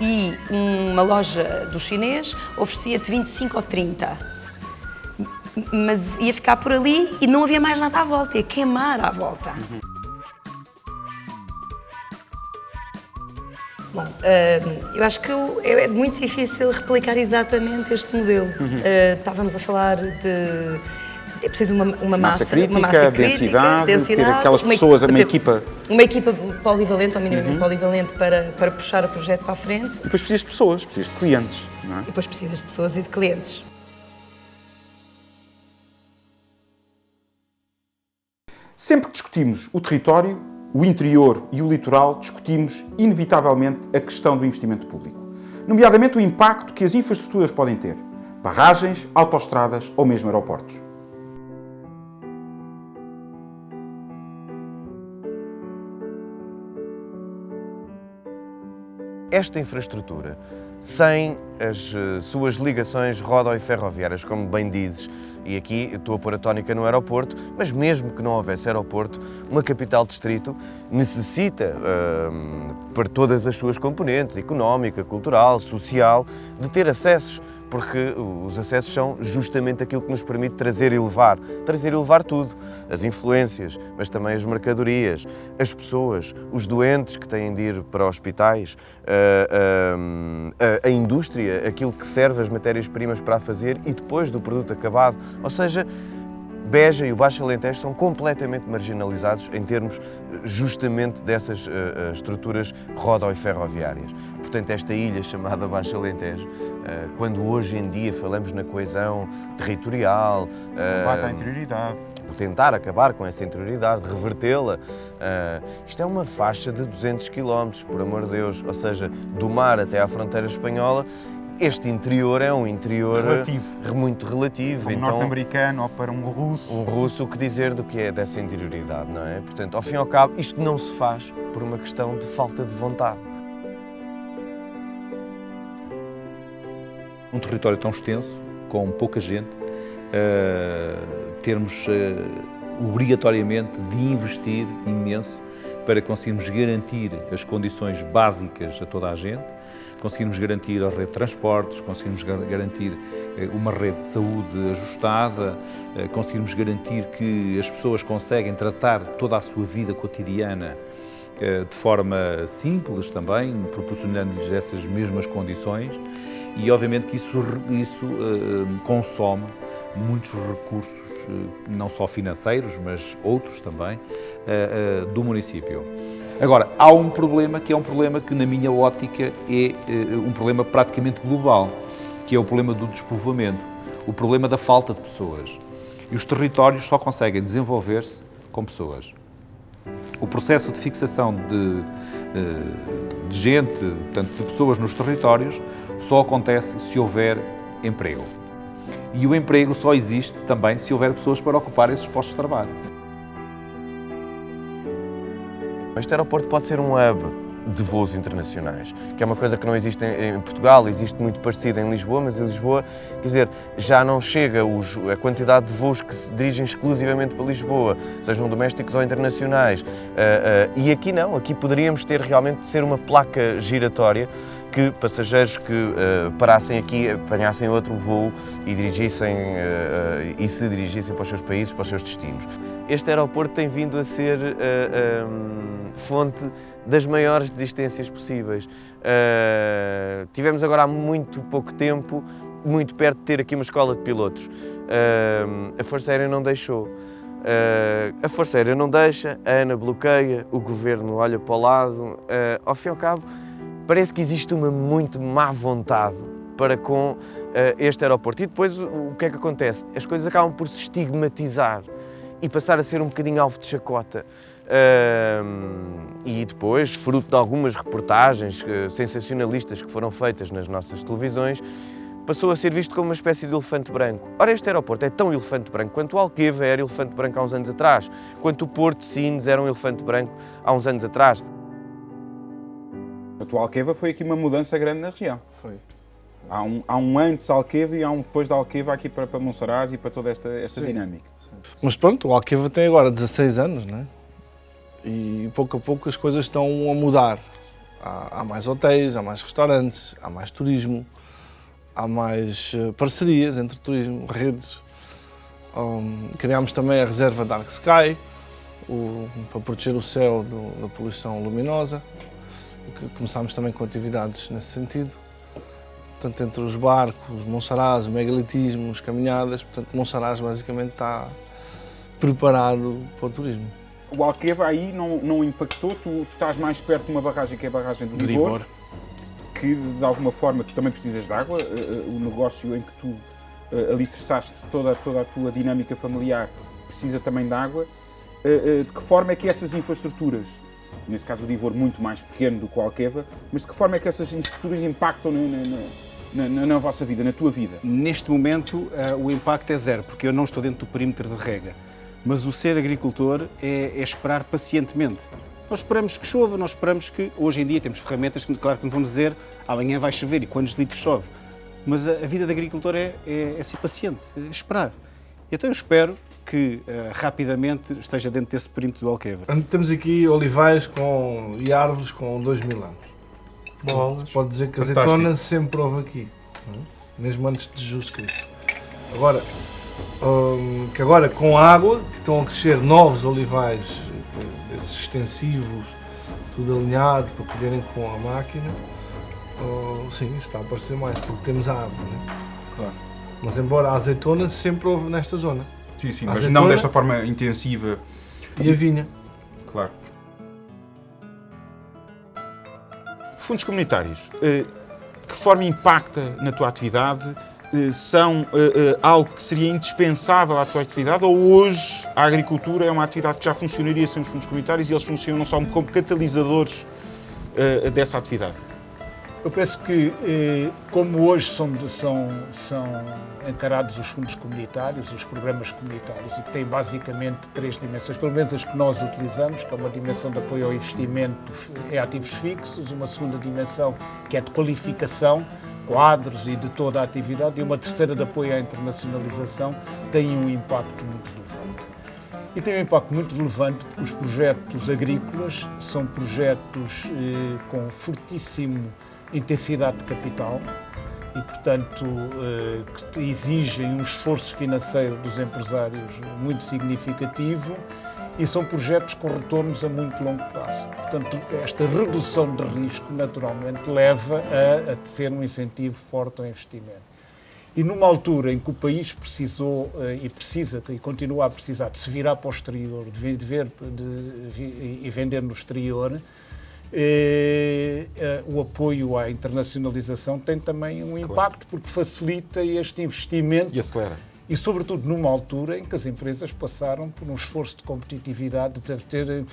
E uma loja do chinês oferecia-te 25 ou 30. Mas ia ficar por ali e não havia mais nada à volta, ia queimar à volta. Bom, eu acho que é muito difícil replicar exatamente este modelo. Estávamos a falar de... É preciso uma massa crítica, densidade, ter aquelas pessoas, uma equipa... Uma equipa polivalente, ou minimamente polivalente, para puxar o projeto para a frente. E depois precisas de pessoas, precisas de clientes, não é? E depois precisas de pessoas e de clientes. Sempre que discutimos o território, o interior e o litoral, discutimos, inevitavelmente, a questão do investimento público. Nomeadamente o impacto que as infraestruturas podem ter. Barragens, autoestradas ou mesmo aeroportos. Esta infraestrutura, sem as suas ligações rodo- e ferroviárias, como bem dizes, e aqui estou a pôr a tónica no aeroporto, mas mesmo que não houvesse aeroporto, uma capital distrito necessita, para todas as suas componentes, económica, cultural, social, de ter acessos, porque os acessos são justamente aquilo que nos permite trazer e levar tudo, as influências, mas também as mercadorias, as pessoas, os doentes que têm de ir para hospitais, a indústria, aquilo que serve as matérias-primas para a fazer e depois do produto acabado, ou seja, Beja e o Baixo Alentejo são completamente marginalizados em termos justamente dessas estruturas rodo- e ferroviárias. Portanto, esta ilha chamada Baixo Alentejo, quando hoje em dia falamos na coesão territorial, combate à interioridade, tentar acabar com essa interioridade, revertê-la, isto é uma faixa de 200 km, por amor de Deus, ou seja, do mar até à fronteira espanhola. Este interior é um interior muito relativo. Para um norte-americano ou para um russo. Um russo, o que dizer do que é dessa interioridade, não é? Portanto, ao fim e ao cabo, isto não se faz por uma questão de falta de vontade. Um território tão extenso, com pouca gente, termos obrigatoriamente de investir imenso para conseguirmos garantir as condições básicas a toda a gente, conseguirmos garantir a rede de transportes, conseguirmos garantir uma rede de saúde ajustada, conseguirmos garantir que as pessoas conseguem tratar toda a sua vida cotidiana de forma simples também, proporcionando-lhes essas mesmas condições e obviamente que isso consome muitos recursos, não só financeiros, mas outros também, do município. Agora, há um problema que é um problema que, na minha ótica, é um problema praticamente global, que é o problema do despovoamento, o problema da falta de pessoas. E os territórios só conseguem desenvolver-se com pessoas. O processo de fixação de gente, portanto, de pessoas nos territórios, só acontece se houver emprego. E o emprego só existe também se houver pessoas para ocupar esses postos de trabalho. Este aeroporto pode ser um hub de voos internacionais, que é uma coisa que não existe em Portugal, existe muito parecido em Lisboa, mas em Lisboa, quer dizer, já não chega a quantidade de voos que se dirigem exclusivamente para Lisboa, sejam domésticos ou internacionais. E aqui não, aqui poderíamos ter realmente ser uma placa giratória que passageiros que parassem aqui, apanhassem outro voo e se dirigissem para os seus países, para os seus destinos. Este aeroporto tem vindo a ser fonte das maiores desistências possíveis. Tivemos agora há muito pouco tempo, muito perto de ter aqui uma escola de pilotos. A Força Aérea não deixou. A Força Aérea não deixa, a ANA bloqueia, o Governo olha para o lado. Ao fim e ao cabo, parece que existe uma muito má vontade para com este aeroporto. E depois o que é que acontece? As coisas acabam por se estigmatizar e passar a ser um bocadinho alvo de chacota. E depois, fruto de algumas reportagens sensacionalistas que foram feitas nas nossas televisões, passou a ser visto como uma espécie de elefante branco. Ora, este aeroporto é tão elefante branco quanto o Alqueva era elefante branco há uns anos atrás, quanto o Porto de Sines era um elefante branco há uns anos atrás. A tua Alqueva foi aqui uma mudança grande na região. Foi. Há um antes Alqueva e há um depois da Alqueva aqui para Monsaraz e para toda esta dinâmica. Sim. Mas pronto, o Alqueva tem agora 16 anos, não é? E pouco a pouco as coisas estão a mudar. Há mais hotéis, há mais restaurantes, há mais turismo, há mais parcerias entre turismo, redes. Criámos também a reserva Dark Sky, para proteger o céu da poluição luminosa. Começámos também com atividades nesse sentido. Portanto, entre os barcos, Monsaraz, o megalitismo, as caminhadas, portanto, Monsaraz basicamente está preparado para o turismo. O Alqueva aí não impactou, tu estás mais perto de uma barragem que é a barragem do Divor, que de alguma forma tu também precisas de água, o negócio em que tu alicerçaste toda a tua dinâmica familiar precisa também de água. De que forma é que essas infraestruturas, nesse caso o Divor muito mais pequeno do que o Alqueva, mas de que forma é que essas infraestruturas impactam na vossa vida, na tua vida? Neste momento o impacto é zero, porque eu não estou dentro do perímetro de rega. Mas o ser agricultor é esperar pacientemente. Nós esperamos que chova, nós esperamos que... Hoje em dia temos ferramentas que, claro, que não vão dizer amanhã vai chover e quantos litros chove. Mas a vida do agricultor é ser paciente, é esperar. Então eu espero que rapidamente esteja dentro desse perímetro do Alqueva. Temos aqui olivais e árvores com 2000 anos. Bolas. Pode dizer que a azeitona sempre houve aqui, mesmo antes de Jesus Cristo. Agora com a água, que estão a crescer novos olivais, esses extensivos, tudo alinhado para poderem com a máquina, sim, isso está a aparecer mais, porque temos a água, né? Claro. Mas embora a azeitona sempre houve nesta zona. Sim, mas não desta forma intensiva. E a vinha. Claro. Fundos comunitários, que forma impacta na tua atividade? São algo que seria indispensável à tua atividade, ou hoje a agricultura é uma atividade que já funcionaria sem os fundos comunitários e eles funcionam só como catalisadores dessa atividade? Eu penso que, como hoje são encarados os fundos comunitários, os programas comunitários, e que têm basicamente três dimensões, pelo menos as que nós utilizamos, que é uma dimensão de apoio ao investimento em ativos fixos, uma segunda dimensão que é de qualificação, quadros e de toda a atividade, e uma terceira de apoio à internacionalização, tem um impacto muito relevante. E tem um impacto muito relevante porque os projetos agrícolas são projetos com fortíssima intensidade de capital e, portanto, que exigem um esforço financeiro dos empresários muito significativo e são projetos com retornos a muito longo prazo. Portanto, esta redução de risco, naturalmente, leva a ser um incentivo forte ao investimento. E numa altura em que o país precisou e precisa e continua a precisar de se virar para o exterior, e vender no exterior, o apoio à internacionalização tem também um impacto, porque facilita este investimento. E acelera. E, sobretudo, numa altura em que as empresas passaram por um esforço de competitividade,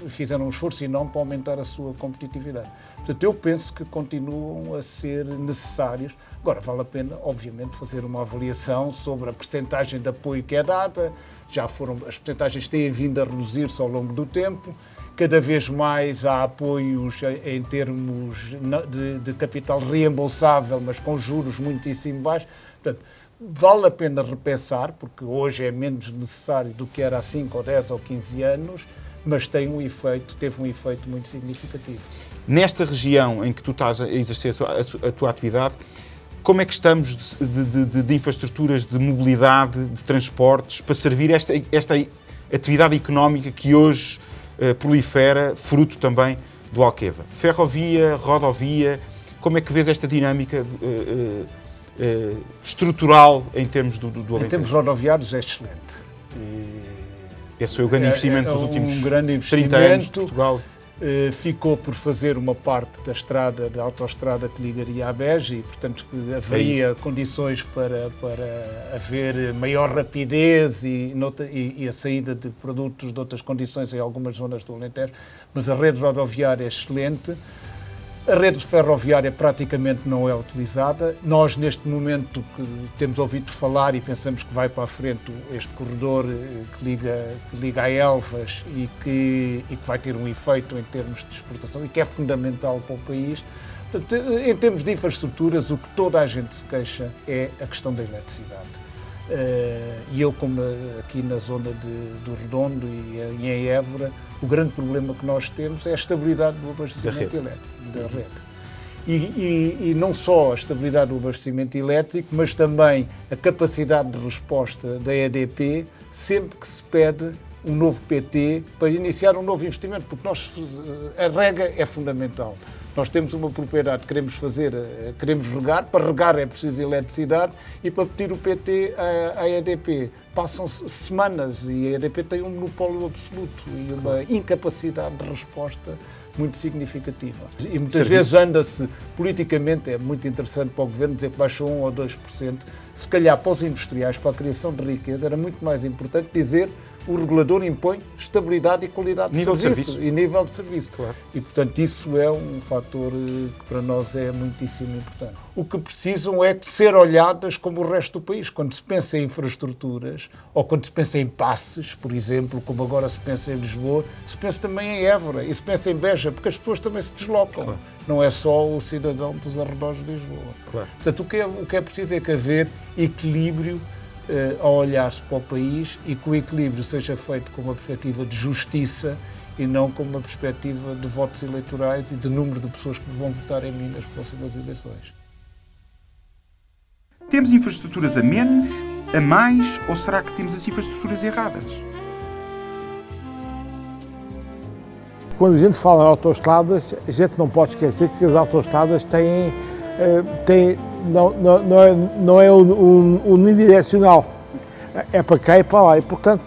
fizeram um esforço enorme para aumentar a sua competitividade. Portanto, eu penso que continuam a ser necessários. Agora, vale a pena, obviamente, fazer uma avaliação sobre a percentagem de apoio que é dada. As percentagens têm vindo a reduzir-se ao longo do tempo. Cada vez mais há apoios em termos de capital reembolsável, mas com juros muitíssimo baixos. Portanto, vale a pena repensar, porque hoje é menos necessário do que era há 5 ou 10 ou 15 anos, mas teve um efeito muito significativo. Nesta região em que tu estás a exercer a tua atividade, como é que estamos de infraestruturas de mobilidade, de transportes, para servir esta atividade económica que hoje prolifera, fruto também do Alqueva? Ferrovia, rodovia, como é que vês esta dinâmica estrutural em termos do Alentejo? Em termos rodoviários é excelente. Esse foi o grande investimento dos últimos 30 anos de Portugal. Ficou por fazer uma parte da autoestrada que ligaria à Beja e, portanto, que haveria condições para haver maior rapidez e a saída de produtos de outras condições em algumas zonas do Alentejo, mas a rede rodoviária é excelente. A rede ferroviária praticamente não é utilizada. Nós, neste momento, que temos ouvido falar e pensamos que vai para a frente este corredor que liga a Elvas e que vai ter um efeito em termos de exportação e que é fundamental para o país. Portanto, em termos de infraestruturas, o que toda a gente se queixa é a questão da eletricidade. E eu, como aqui na zona do Redondo e em Évora, o grande problema que nós temos é a estabilidade do abastecimento elétrico, da rede. E não só a estabilidade do abastecimento elétrico, mas também a capacidade de resposta da EDP sempre que se pede um novo PT para iniciar um novo investimento, porque a rega é fundamental. Nós temos uma propriedade que queremos regar, para regar é preciso eletricidade e para pedir o PT à EDP passam-se semanas e a EDP tem um monopólio absoluto e uma incapacidade de resposta muito significativa. E muitas vezes anda-se, politicamente é muito interessante para o Governo dizer que baixou 1 ou 2%, se calhar para os industriais, para a criação de riqueza, era muito mais importante dizer o regulador impõe estabilidade e qualidade de serviço e nível de serviço. Claro. E, portanto, isso é um fator que para nós é muitíssimo importante. O que precisam é de ser olhadas como o resto do país. Quando se pensa em infraestruturas, ou quando se pensa em passes, por exemplo, como agora se pensa em Lisboa, se pensa também em Évora e se pensa em Beja, porque as pessoas também se deslocam. Claro. Não é só o cidadão dos arredores de Lisboa. Claro. Portanto, o que é preciso é que haver equilíbrio a olhar-se para o país e que o equilíbrio seja feito com uma perspectiva de justiça e não com uma perspectiva de votos eleitorais e de número de pessoas que vão votar em mim nas próximas eleições. Temos infraestruturas a menos, a mais, ou será que temos as infraestruturas erradas? Quando a gente fala em autoestradas, a gente não pode esquecer que as autoestradas não é unidirecional, é para cá e para lá. E, portanto,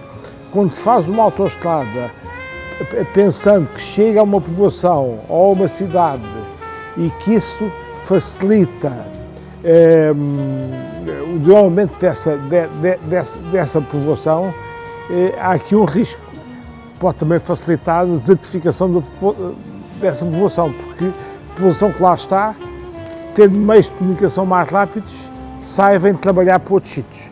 quando se faz uma autoestrada pensando que chega a uma povoação ou a uma cidade e que isso facilita o desenvolvimento dessa povoação, há aqui um risco. Pode também facilitar a desertificação dessa povoação, porque a população que lá está, tendo meios de comunicação mais rápidos, vem trabalhar para outros sítios.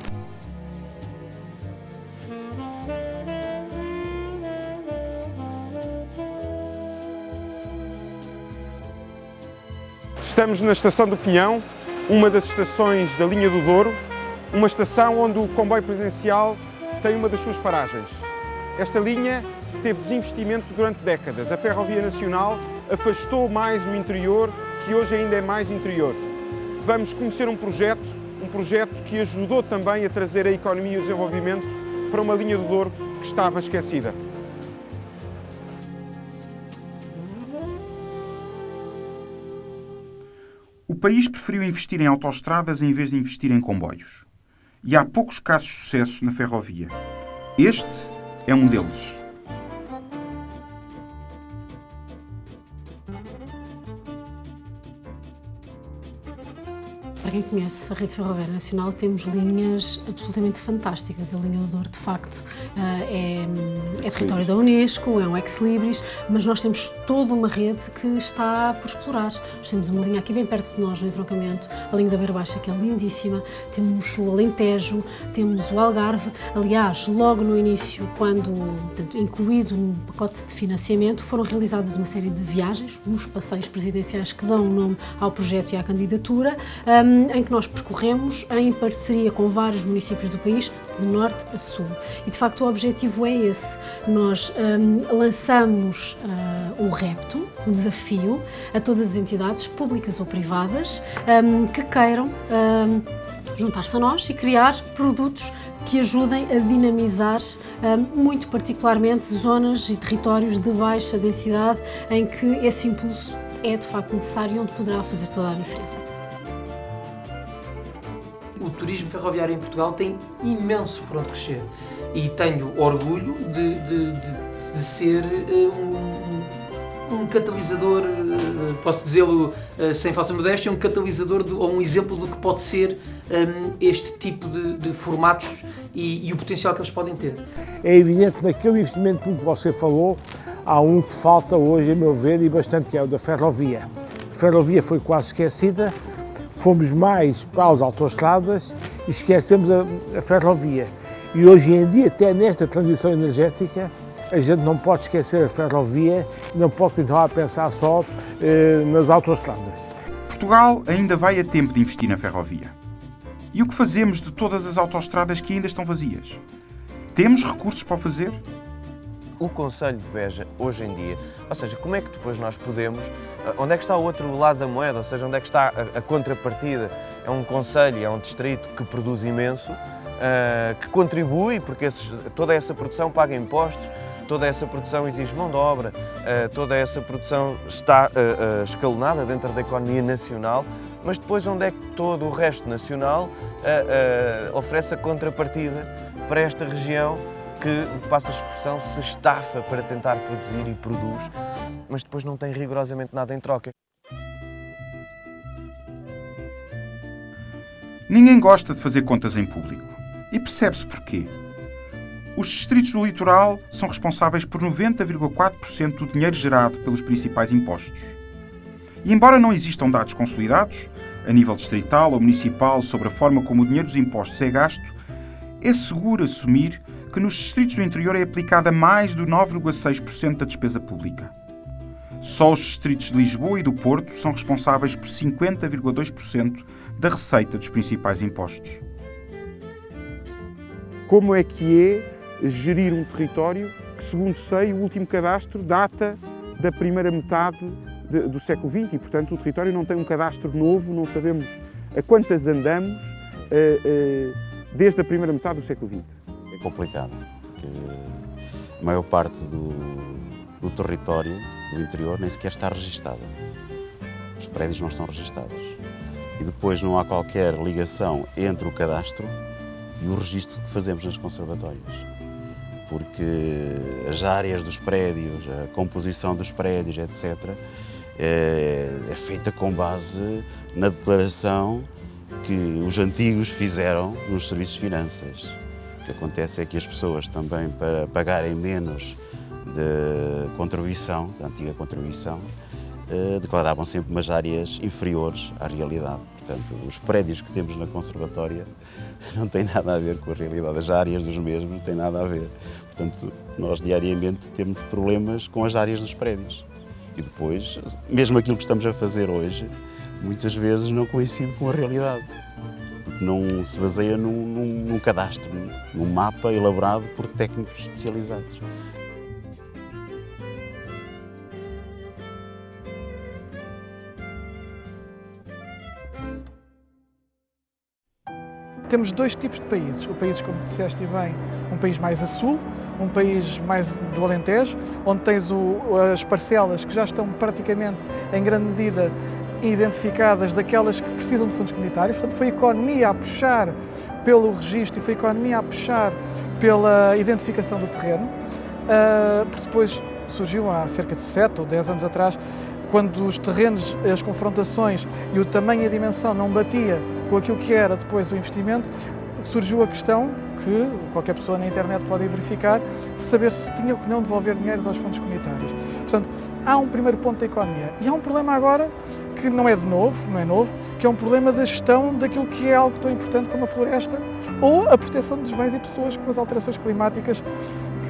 Estamos na Estação do Pinhão, uma das estações da linha do Douro, uma estação onde o comboio presidencial tem uma das suas paragens. Esta linha teve desinvestimento durante décadas. A Ferrovia Nacional afastou mais o interior, que hoje ainda é mais interior. Vamos conhecer um projeto que ajudou também a trazer a economia e o desenvolvimento para uma linha do Douro que estava esquecida. O país preferiu investir em autoestradas em vez de investir em comboios. E há poucos casos de sucesso na ferrovia. Este é um deles. Para quem conhece a Rede Ferroviária Nacional, temos linhas absolutamente fantásticas. A linha do Douro, de facto, é território da Unesco, é um ex-libris, mas nós temos toda uma rede que está por explorar. Nós temos uma linha aqui bem perto de nós, no entroncamento, a linha da Beira Baixa, que é lindíssima, temos o Alentejo, temos o Algarve. Aliás, logo no início, quando, portanto, incluído no pacote de financiamento, foram realizadas uma série de viagens, uns passeios presidenciais que dão o nome ao projeto e à candidatura, em que nós percorremos em parceria com vários municípios do país, de norte a sul. E, de facto, o objetivo é esse. Nós lançamos o repto, o desafio, a todas as entidades, públicas ou privadas, que queiram juntar-se a nós e criar produtos que ajudem a dinamizar, muito particularmente, zonas e territórios de baixa densidade, em que esse impulso é, de facto, necessário e onde poderá fazer toda a diferença. O turismo ferroviário em Portugal tem imenso por onde crescer e tenho orgulho de ser um catalisador, posso dizê-lo sem falsa modéstia, um catalisador ou um exemplo do que pode ser este tipo de formatos e o potencial que eles podem ter. É evidente, naquele investimento que você falou, há um que falta hoje, a meu ver, e bastante, que é o da ferrovia. A ferrovia foi quase esquecida, fomos mais para as autoestradas e esquecemos a ferrovia. E hoje em dia, até nesta transição energética, a gente não pode esquecer a ferrovia e não pode continuar a pensar só nas autoestradas. Portugal ainda vai a tempo de investir na ferrovia. E o que fazemos de todas as autoestradas que ainda estão vazias? Temos recursos para o fazer? O Concelho de Beja, hoje em dia, ou seja, como é que depois nós podemos, onde é que está o outro lado da moeda, ou seja, onde é que está a contrapartida? É um concelho, é um distrito que produz imenso, que contribui, porque toda essa produção paga impostos, toda essa produção exige mão de obra, toda essa produção está escalonada dentro da economia nacional, mas depois onde é que todo o resto nacional oferece a contrapartida para esta região que, passa a expressão, se estafa para tentar produzir e produz, mas depois não tem rigorosamente nada em troca. Ninguém gosta de fazer contas em público. E percebe-se porquê. Os distritos do litoral são responsáveis por 90,4% do dinheiro gerado pelos principais impostos. E embora não existam dados consolidados, a nível distrital ou municipal, sobre a forma como o dinheiro dos impostos é gasto, é seguro assumir que nos distritos do interior é aplicada mais de 9,6% da despesa pública. Só os distritos de Lisboa e do Porto são responsáveis por 50,2% da receita dos principais impostos. Como é que é gerir um território que, segundo sei, o último cadastro data da primeira metade do século XX e, portanto, o território não tem um cadastro novo, não sabemos a quantas andamos desde a primeira metade do século XX. É complicado, porque a maior parte do território do interior nem sequer está registado. Os prédios não estão registados. E depois não há qualquer ligação entre o cadastro e o registro que fazemos nas conservatórias. Porque as áreas dos prédios, a composição dos prédios, etc., é feita com base na declaração que os antigos fizeram nos serviços de finanças. O que acontece é que as pessoas também, para pagarem menos de contribuição, da antiga contribuição, declaravam sempre umas áreas inferiores à realidade. Portanto, os prédios que temos na conservatória não têm nada a ver com a realidade, as áreas dos mesmos não têm nada a ver. Portanto, nós diariamente temos problemas com as áreas dos prédios. E depois, mesmo aquilo que estamos a fazer hoje, muitas vezes não coincide com a realidade. Porque não se baseia num cadastro, num mapa elaborado por técnicos especializados. Temos dois tipos de países. O país, como disseste bem, um país mais a sul, um país mais do Alentejo, onde tens as parcelas que já estão praticamente, em grande medida, identificadas daquelas que precisam de fundos comunitários. Portanto, foi a economia a puxar pelo registro e foi a economia a puxar pela identificação do terreno. Porque depois surgiu, há cerca de 7 ou 10 anos atrás, quando os terrenos, as confrontações e o tamanho e a dimensão não batia com aquilo que era depois o investimento, surgiu a questão, que qualquer pessoa na internet pode verificar, de saber se tinha ou que não devolver dinheiros aos fundos comunitários. Portanto, há um primeiro ponto da economia. E há um problema agora, que não é de novo, não é novo, que é um problema da gestão daquilo que é algo tão importante como a floresta ou a proteção dos bens e pessoas com as alterações climáticas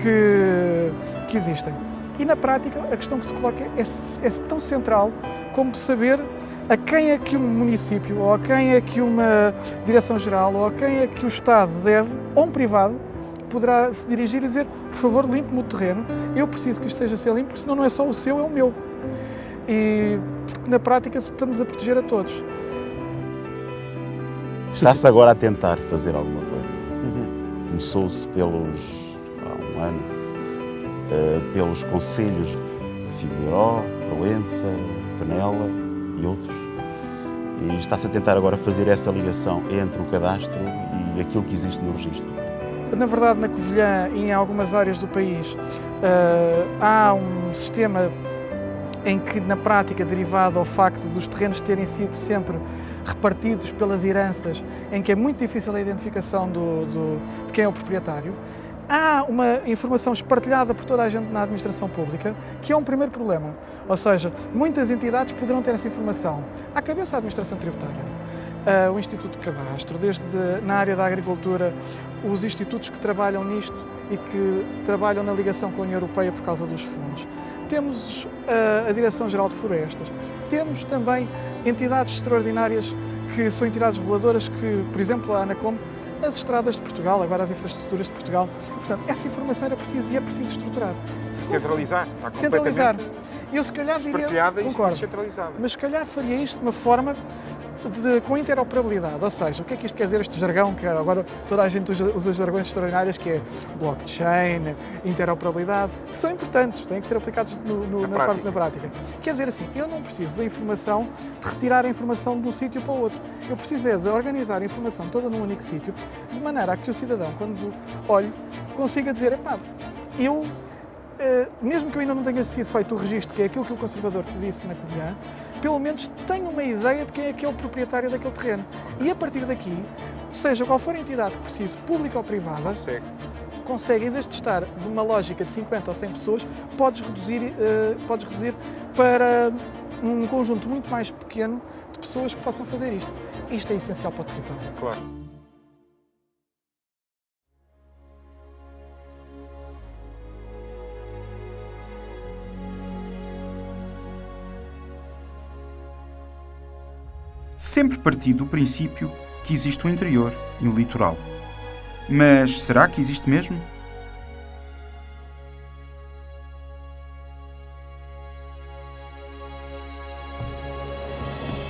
que existem. E na prática, a questão que se coloca é tão central como saber a quem é que um município, ou a quem é que uma direção-geral, ou a quem é que o Estado deve, ou um privado, poderá se dirigir e dizer, por favor, limpe-me o terreno, eu preciso que isto esteja a ser limpo, porque senão não é só o seu, é o meu. E na prática estamos a proteger a todos. Está-se agora a tentar fazer alguma coisa. Começou-se há um ano, pelos concelhos Figueiró, Proença, Penela e outros. E está-se a tentar agora fazer essa ligação entre o cadastro e aquilo que existe no registro. Na verdade, na Covilhã e em algumas áreas do país, há um sistema em que, na prática, derivado ao facto dos terrenos terem sido sempre repartidos pelas heranças, em que é muito difícil a identificação de quem é o proprietário, há uma informação espartilhada por toda a gente na administração pública, que é um primeiro problema. Ou seja, muitas entidades poderão ter essa informação. À cabeça da administração tributária, o Instituto de Cadastro, desde na área da agricultura, os institutos que trabalham nisto e que trabalham na ligação com a União Europeia por causa dos fundos. Temos a Direção-Geral de Florestas, temos também entidades extraordinárias que são entidades reguladoras que, por exemplo, a ANACOM, as estradas de Portugal, agora as infraestruturas de Portugal. Portanto, essa informação era preciso e é preciso estruturar. Centralizar, está centralizar. completamente Eu se calhar diria, espartilhada e concordo, descentralizada. mas se calhar faria isto de uma forma com interoperabilidade, ou seja, o que é que isto quer dizer, este jargão, que agora toda a gente usa jargões extraordinários, que é blockchain, interoperabilidade, que são importantes, têm que ser aplicados na prática. Quer dizer assim, eu não preciso da informação, de retirar a informação de um sítio para o outro, eu preciso de organizar a informação toda num único sítio, de maneira a que o cidadão, quando olhe, consiga dizer, epá, eu, mesmo que eu ainda não tenha sido feito o registro, que é aquilo que o conservador te disse na Covilhã, pelo menos tenho uma ideia de quem é que é o proprietário daquele terreno. E a partir daqui, seja qual for a entidade que precise, pública ou privada, consegue, em vez de estar numa lógica de 50 ou 100 pessoas, podes reduzir para um conjunto muito mais pequeno de pessoas que possam fazer isto. Isto é essencial para o território. Claro. Sempre parti do princípio que existe o interior e o litoral. Mas será que existe mesmo?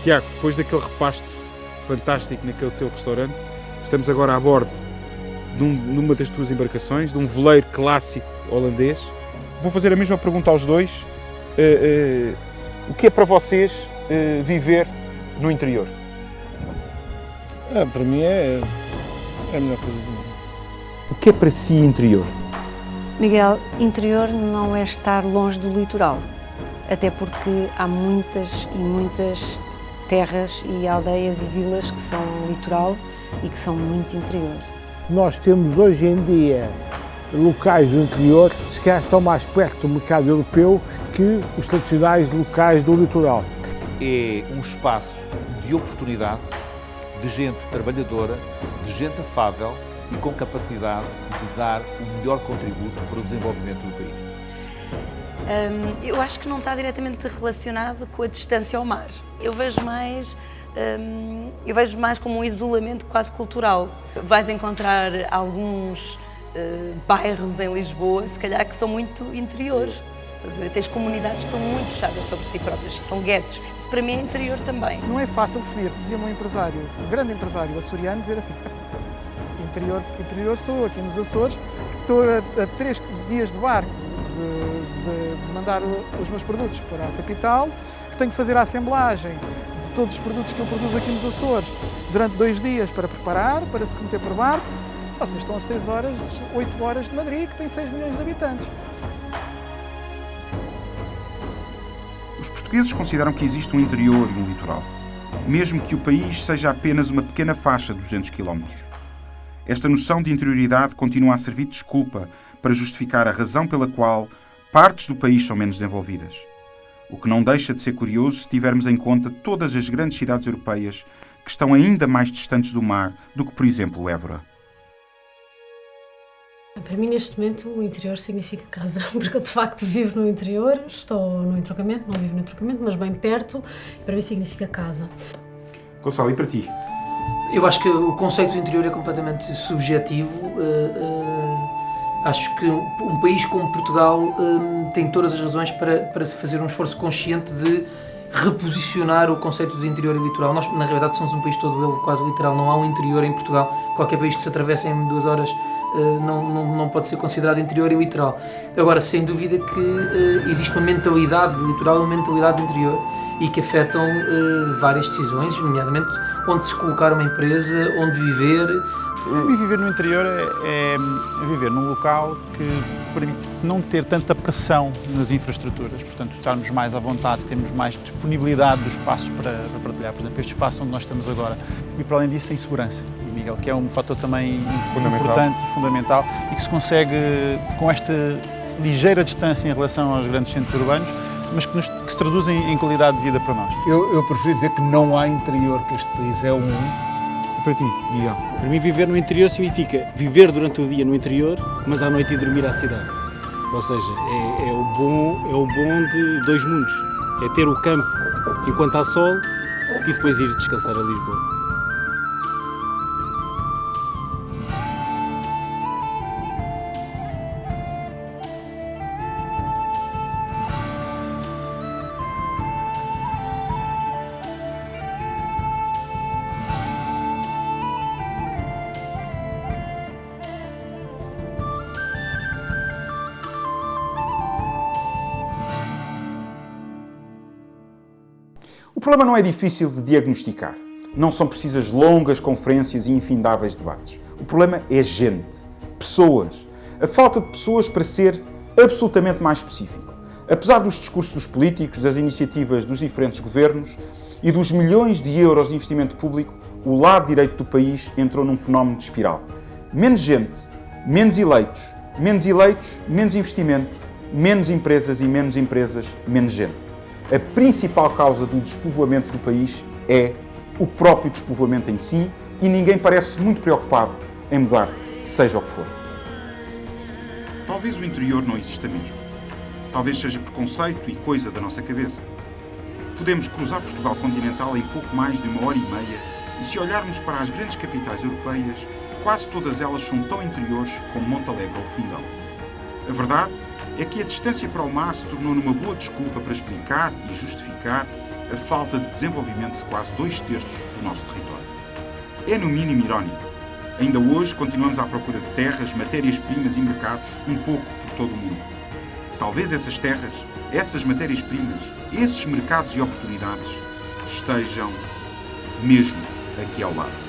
Tiago, depois daquele repasto fantástico naquele teu restaurante, estamos agora a bordo numa das tuas embarcações, de um veleiro clássico holandês. Vou fazer a mesma pergunta aos dois. O que é para vocês viver no interior? Para mim é a melhor coisa do mundo. O que é para si interior? Miguel, interior não é estar longe do litoral, até porque há muitas e muitas terras e aldeias e vilas que são litoral e que são muito interior. Nós temos hoje em dia locais do interior que se calhar estão mais perto do mercado europeu que os tradicionais locais do litoral. É um espaço de oportunidade, de gente trabalhadora, de gente afável e com capacidade de dar o melhor contributo para o desenvolvimento do país. Eu acho que não está diretamente relacionado com a distância ao mar. Eu vejo mais como um isolamento quase cultural. Vais encontrar alguns bairros em Lisboa, se calhar, que são muito interiores. Tens comunidades que estão muito fechadas sobre si próprias, que são guetos. Isso para mim é interior também. Não é fácil definir, dizia-me um grande empresário açoriano, dizer assim, interior sou aqui nos Açores, que estou a 3 dias de barco de mandar os meus produtos para a capital, que tenho que fazer a assemblagem de todos os produtos que eu produzo aqui nos Açores durante 2 dias para preparar, para se remeter por barco. Vocês estão a 6 horas, 8 horas de Madrid, que tem 6 milhões de habitantes. Os portugueses consideram que existe um interior e um litoral, mesmo que o país seja apenas uma pequena faixa de 200 km. Esta noção de interioridade continua a servir de desculpa para justificar a razão pela qual partes do país são menos desenvolvidas. O que não deixa de ser curioso se tivermos em conta todas as grandes cidades europeias que estão ainda mais distantes do mar do que, por exemplo, Évora. Para mim, neste momento, o interior significa casa, porque eu de facto vivo no interior, estou no entroncamento, não vivo no entroncamento, mas bem perto, para mim significa casa. Gonçalo, e para ti? Eu acho que o conceito do interior é completamente subjetivo. Acho que um país como Portugal tem todas as razões para fazer um esforço consciente de reposicionar o conceito de interior e litoral. Nós, na realidade, somos um país todo ele quase literal. Não há um interior em Portugal. Qualquer país que se atravesse em 2 horas não pode ser considerado interior e literal. Agora, sem dúvida que existe uma mentalidade de litoral e uma mentalidade de interior e que afetam várias decisões, nomeadamente onde se colocar uma empresa, onde viver. E viver no interior é viver num local que permite não ter tanta pressão nas infraestruturas, portanto estarmos mais à vontade, temos mais disponibilidade dos espaços para partilhar, por exemplo, este espaço onde nós estamos agora. E para além disso, a insegurança, Miguel, que é um fator também importante e fundamental e que se consegue com esta ligeira distância em relação aos grandes centros urbanos, mas que se traduzem em qualidade de vida para nós. Eu prefiro dizer que não há interior, que este país é Para ti, Miguel? Para mim, viver no interior significa viver durante o dia no interior, mas à noite ir dormir à cidade. Ou seja, é o bom de 2 mundos. É ter o campo enquanto há sol e depois ir descansar a Lisboa. O problema não é difícil de diagnosticar. Não são precisas longas conferências e infindáveis debates. O problema é gente, pessoas. A falta de pessoas para ser absolutamente mais específico. Apesar dos discursos dos políticos, das iniciativas dos diferentes governos e dos milhões de euros de investimento público, o lado direito do país entrou num fenómeno de espiral. Menos gente, menos eleitos, menos investimento, menos empresas e menos empresas, menos gente. A principal causa do despovoamento do país é o próprio despovoamento em si e ninguém parece muito preocupado em mudar, seja o que for. Talvez o interior não exista mesmo. Talvez seja preconceito e coisa da nossa cabeça. Podemos cruzar Portugal continental em pouco mais de 1h30 e se olharmos para as grandes capitais europeias, quase todas elas são tão interiores como Montalegre ou Fundão. A verdade é que a distância para o mar se tornou numa boa desculpa para explicar e justificar a falta de desenvolvimento de quase 2/3 do nosso território. É no mínimo irónico. Ainda hoje continuamos à procura de terras, matérias-primas e mercados um pouco por todo o mundo. Talvez essas terras, essas matérias-primas, esses mercados e oportunidades estejam mesmo aqui ao lado.